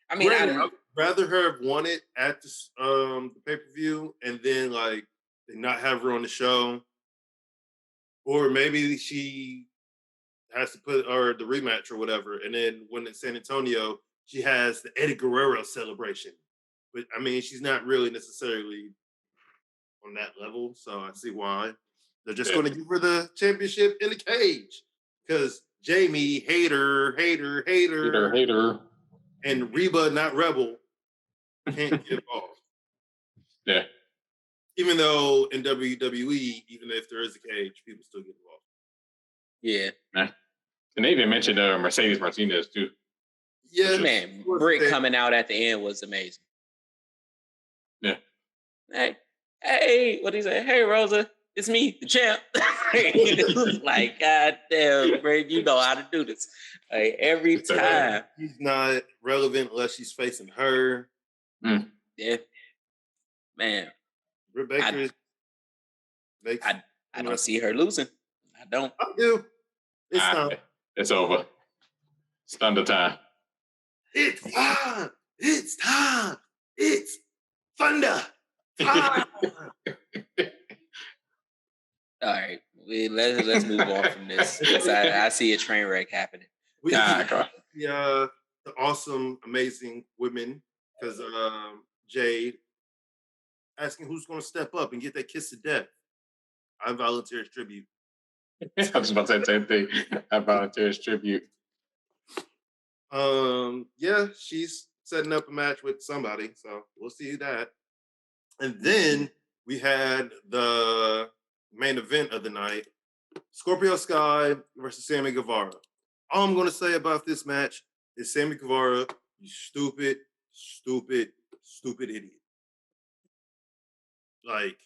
I mean, I'd rather her have won it at the pay-per-view and then like not have her on the show. Or maybe she has to put or the rematch or whatever. And then when it's San Antonio, she has the Eddie Guerrero celebration. But I mean, she's not really necessarily on that level. So I see why. They're just going to give her the championship in the cage. Because Jamie, hater, and Reba, not Rebel, can't give off. Yeah. Even though in WWE, even if there is a cage, people still get involved. Yeah. And they even mentioned Mercedes Martinez too. Yeah. Man, Brick coming out at the end was amazing. Yeah. Hey, what he say? Hey, Rosa, it's me, the champ. Like, God damn, Brick, you know how to do this. Like, every time. She's not relevant unless she's facing her. Yeah. Man. Rebecca I don't see her losing. I don't. I do. It's time. It's over. It's thunder time. It's time. It's time. It's thunder time. All right. Let's move on from this. I see a train wreck happening. The awesome, amazing women, because Jade asking who's going to step up and get that kiss of death. I volunteer as tribute. I was about to say the same thing. I volunteer as tribute. Yeah, she's setting up a match with somebody, so we'll see that. And then we had the main event of the night, Scorpio Sky versus Sammy Guevara. All I'm going to say about this match is Sammy Guevara, you stupid idiot. Like,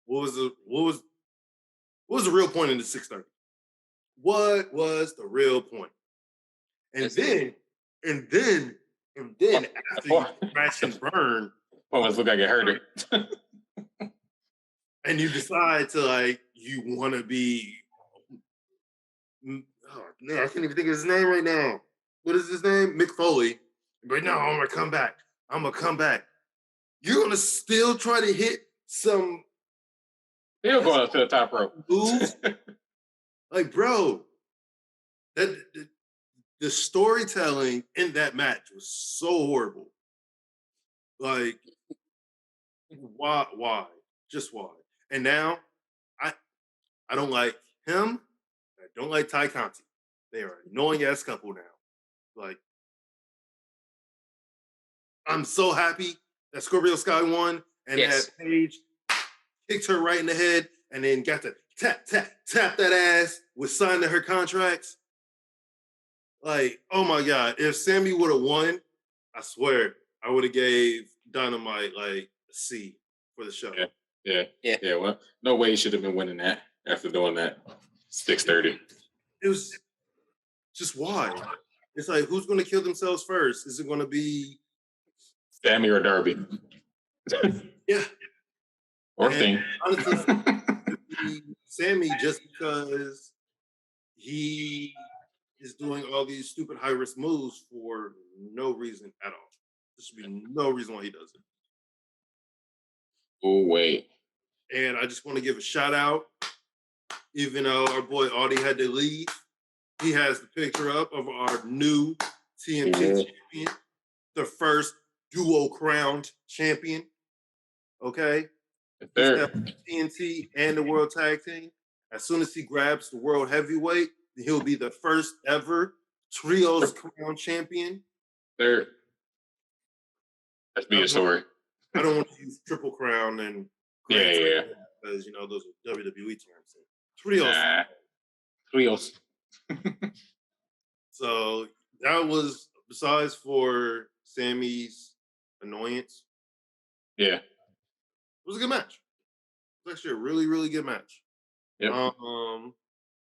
what was the real point in the 630? What was the real point? And then after you crash and burn Almost look like it hurt her. And you decide to like, you want to be. Oh, no, I can't even think of his name right now. What is his name? Mick Foley. But no, I'm gonna come back. You're gonna still try to hit some. He'll go up to the top rope. Moves. Like, bro, the storytelling in that match was so horrible. Like, why? Just why? And now, I don't like him. I don't like Ty Conti. They are an annoying ass couple now. Like, I'm so happy that Scorpio Sky won and that Paige kicked her right in the head and then got to tap that ass with signing her contracts. Like, oh my God, if Sammy would have won, I swear I would have gave Dynamite like a C for the show. Yeah. Well, no way he should have been winning that after doing that. 6:30. It was just why? It's like, who's going to kill themselves first? Is it going to be Sammy or Darby? Yeah. Or Thing. Honestly, Sammy, just because he is doing all these stupid high-risk moves for no reason at all. There should be no reason why he does it. Oh, wait. And I just want to give a shout out, even though our boy Audie had to leave, he has the picture up of our new TNT champion, the first duo crowned champion. Okay? TNT and the World Tag Team. As soon as he grabs the World Heavyweight, he'll be the first ever Trios Crown champion. Third. That's be a story. I don't want to use Triple Crown and yeah. Because, you know, those are WWE terms. Trios. Trios. So that was, besides for Sammy's annoyance. Yeah. It was a good match. It was actually a really, really good match. Yep.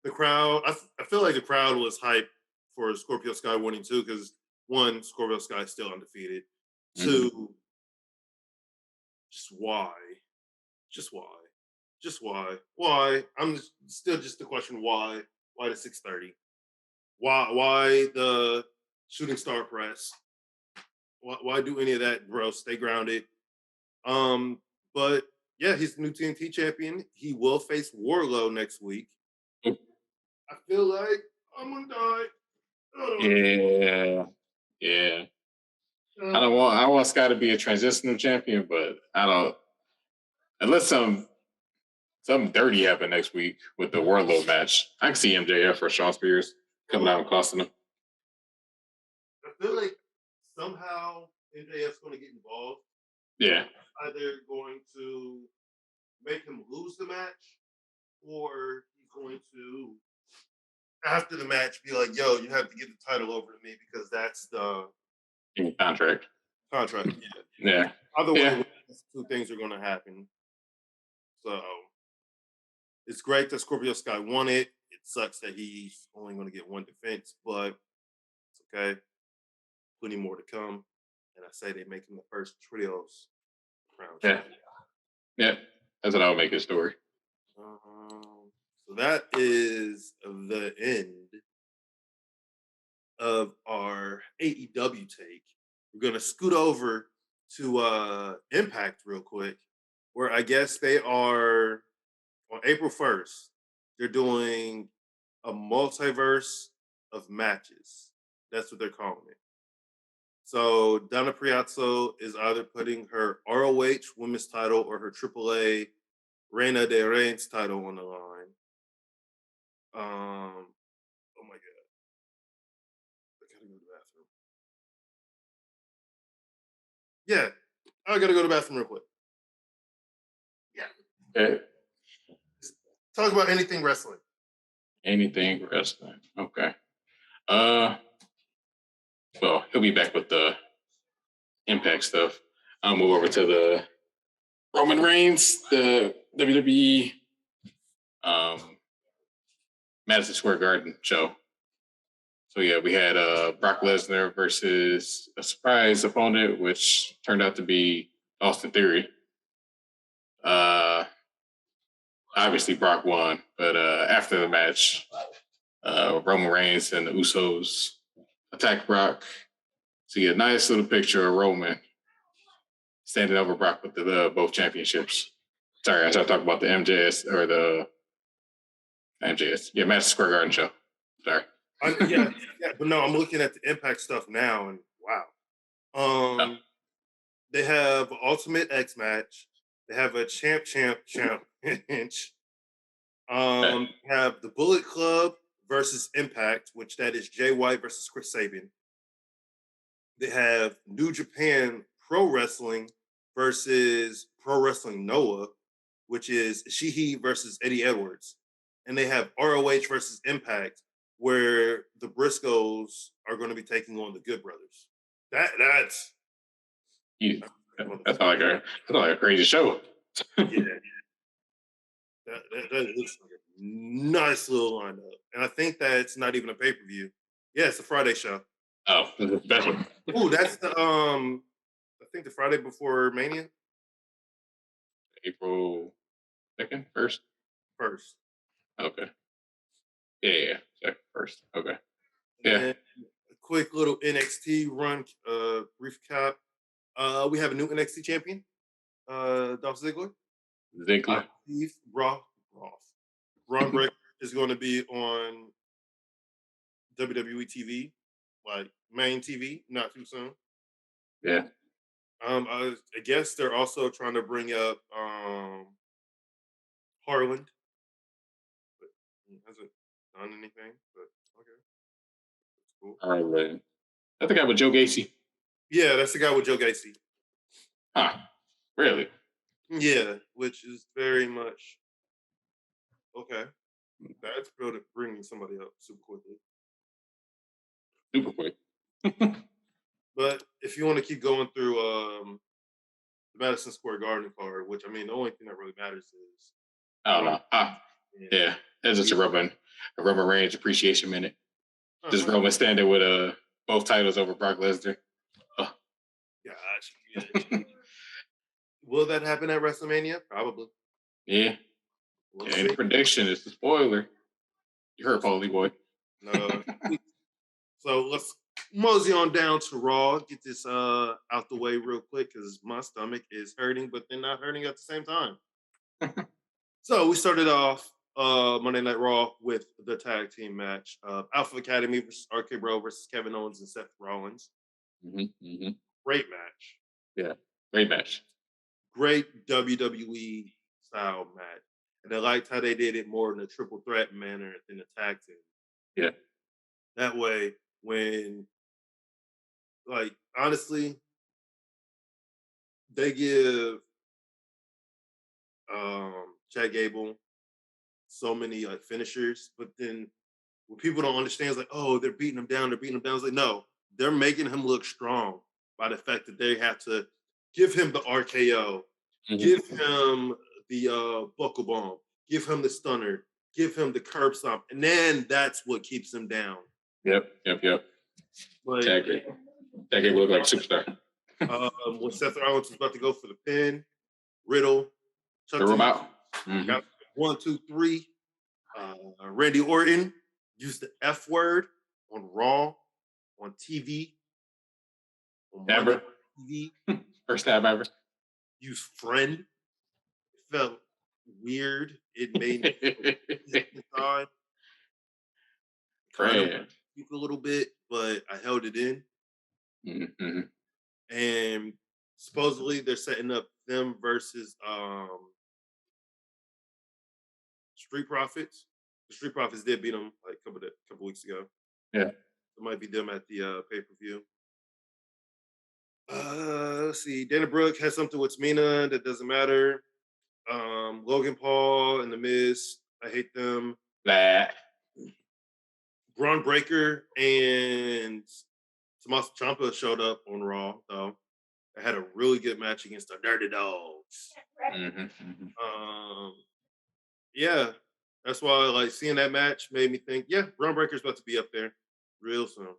The crowd, I feel like the crowd was hyped for Scorpio Sky winning too, because one, Scorpio Sky is still undefeated. Two, just why? Why? I'm still just the question, why? Why the 6:30? Why the shooting star press? Why do any of that, bro? Stay grounded. But yeah, he's the new TNT champion. He will face Wardlow next week. I feel like I'm gonna die. Yeah. I want Sky to be a transitional champion, but I don't. Unless something dirty happen next week with the Wardlow match, I can see MJF or Shawn Spears coming out and costing him. I feel like somehow MJF's going to get involved. Yeah. Either going to make him lose the match, or he's going to, after the match, be like, yo, you have to get the title over to me because that's the contract. Yeah. Either way, two things are going to happen. So it's great that Scorpio Sky won it. It sucks that he's only going to get one defense, but it's okay. Plenty more to come. And I say they make him the first trios crown. Yeah. That's what I would make his story. So that is the end of our AEW take. We're going to scoot over to Impact real quick, where I guess they are, on April 1st, they're doing a multiverse of matches. That's what they're calling it. So Donna Priazzo is either putting her ROH women's title or her AAA Reina de Reims title on the line. Oh my God. I gotta go to the bathroom. Yeah, I gotta go to the bathroom real quick. Yeah. Okay. Talk about anything wrestling. Anything wrestling. Okay. Well, he'll be back with the Impact stuff. I'll move over to the Roman Reigns, the WWE Madison Square Garden show. So yeah, we had Brock Lesnar versus a surprise opponent, which turned out to be Austin Theory. Obviously Brock won, but after the match, Roman Reigns and the Usos attacked Brock. So you get a nice little picture of Roman standing over Brock with the both championships. Sorry, I started talking about the MJS or the MJS. Yeah, Madison Square Garden show. Sorry. Yeah, but no, I'm looking at the Impact stuff now, and wow. They have Ultimate X match. They have a champ match. Have the Bullet Club versus Impact, which that is Jay White versus Chris Sabin. They have New Japan Pro Wrestling versus Pro Wrestling Noah, which is Ishii versus Eddie Edwards. And they have ROH versus Impact, where the Briscoes are going to be taking on the Good Brothers. That's like a crazy show. Yeah. That looks like a nice little lineup. And I think that's not even a pay-per-view. Yeah, it's a Friday show. Oh, special. Ooh, that's the I think the Friday before Mania. April 2nd, 1st? First. Okay. Yeah. First. Okay. Yeah. And a quick little NXT run, brief cap. We have a new NXT champion, Dolph Ziggler. Steve Braun Breaker is going to be on WWE TV, like main TV, not too soon. Yeah. I guess they're also trying to bring up Harland, but he hasn't done anything. But okay, that's cool. Harland. That's the guy with Joe Gacy. Yeah, that's the guy with Joe Gacy. Huh? Really? Yeah, which is very much okay. That's good at bringing somebody up super quickly. Super quick. But if you want to keep going through the Madison Square Garden card, which I mean, the only thing that really matters is I don't know. Yeah, it's just a Roman Reigns appreciation minute. Just Roman standing with both titles over Brock Lesnar. Oh. Gosh. Will that happen at WrestleMania? Probably. Yeah. Any prediction? It's a spoiler. You heard Paulie boy. No. So let's mosey on down to Raw. Get this out the way real quick because my stomach is hurting, but then not hurting at the same time. So we started off Monday Night Raw with the tag team match. Alpha Academy versus RK Bro versus Kevin Owens and Seth Rollins. Mm-hmm. Great match. Yeah, great match. Great WWE style match. And I liked how they did it more in a triple threat manner than a tag team. Yeah. That way, when, like, honestly, they give Chad Gable so many like finishers, but then what people don't understand is like, oh, they're beating him down. It's like, no, they're making him look strong by the fact that they have to give him the RKO, give him the buckle bomb, give him the stunner, give him the curb stomp, and then that's what keeps him down. Yep. Like, Tag Gable look like a superstar. When Seth Rollins was about to go for the pin, Riddle, throw him out. Got 1, 2, 3. Randy Orton used the F word on Raw, on TV. Ever. TV. First time ever. Use friend. It felt weird. It made me inside. Kind of a little bit, but I held it in. Mm-hmm. And supposedly they're setting up them versus Street Profits. The Street Profits did beat them like a couple weeks ago. Yeah. It might be them at the pay-per-view. Let's see. Dana Brooke has something with Tamina that doesn't matter. Logan Paul and The Miz, I hate them. Blah. Braun Breaker and Tommaso Ciampa showed up on Raw, though. They had a really good match against the Dirty Dogs. Yeah, that's why like seeing that match made me think, yeah, Braun Breaker's about to be up there real soon.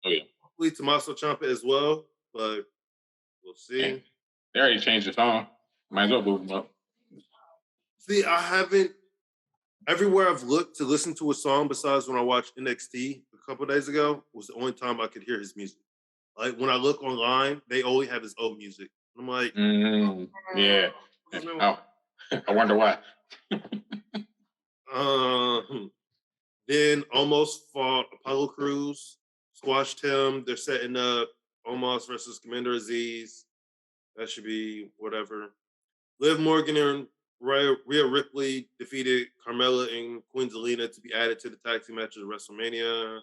Oh yeah. Hopefully Tommaso Ciampa as well, but we'll see. They already changed the song. Might as well move them up. See, I haven't. Everywhere I've looked to listen to a song, besides when I watched NXT a couple days ago, was the only time I could hear his music. Like when I look online, they only have his old music. I'm like, yeah. Oh, I wonder why. Then Almost fought Apollo Crews, squashed him. They're setting up Omos versus Commander Aziz. That should be whatever. Liv Morgan and Rhea Ripley defeated Carmella and Queen Zelina to be added to the tag team matches at WrestleMania.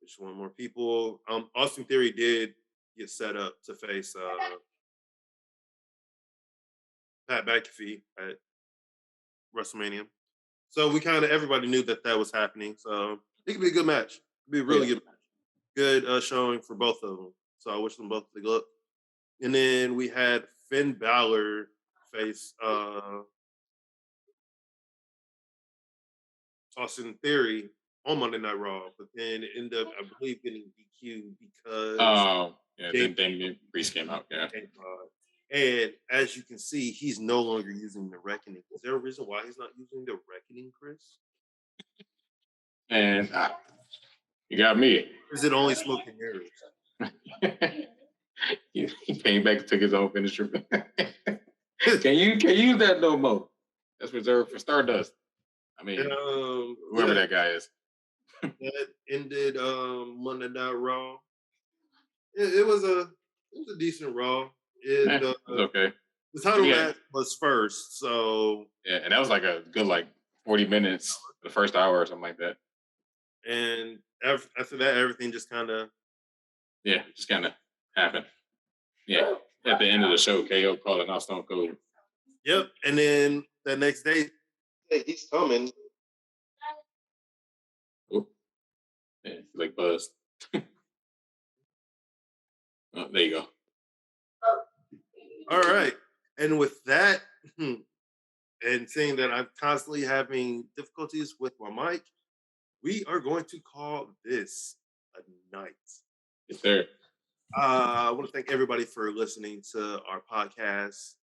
Just one more people. Austin Theory did get set up to face Pat McAfee at WrestleMania. So we kind of, everybody knew that was happening. So it could be a good match. It could be a really good match. Good showing for both of them. So I wish them both the good luck. And then we had Finn Balor face Austin Theory on Monday Night Raw, but then it ended up, I believe, getting DQ'd because then Damian Priest came out. Yeah. And as you can see, he's no longer using the Reckoning. Is there a reason why he's not using the Reckoning, Chris? And you got me. Is it only smoking mirrors? He came back and took his own finisher. Can you use that no more? That's reserved for Stardust. I mean, whoever that guy is. That ended Monday Night Raw. It was a decent Raw. It was okay. The title match was first, so and that was like a good 40 minutes, the first hour or something like that. And after that, everything just kind of happened. Yeah, at the end of the show, KO calling out Stone Cold. Yep, and then the next day, he's coming. Oh, yeah, he's buzzed. Oh, there you go. All right, and with that, and seeing that I'm constantly having difficulties with my mic, we are going to call this a night. Yes, sir. I want to thank everybody for listening to our podcast.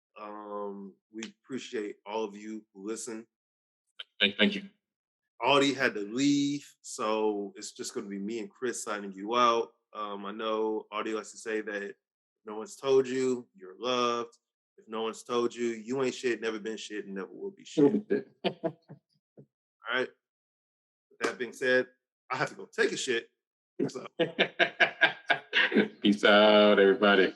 We appreciate all of you who listen. Thank you. Audie had to leave, so it's just going to be me and Chris signing you out. I know Audie likes to say that if no one's told you, you're loved. If no one's told you, you ain't shit, never been shit, and never will be shit. All right. With that being said, I have to go take a shit. So. Peace out, everybody.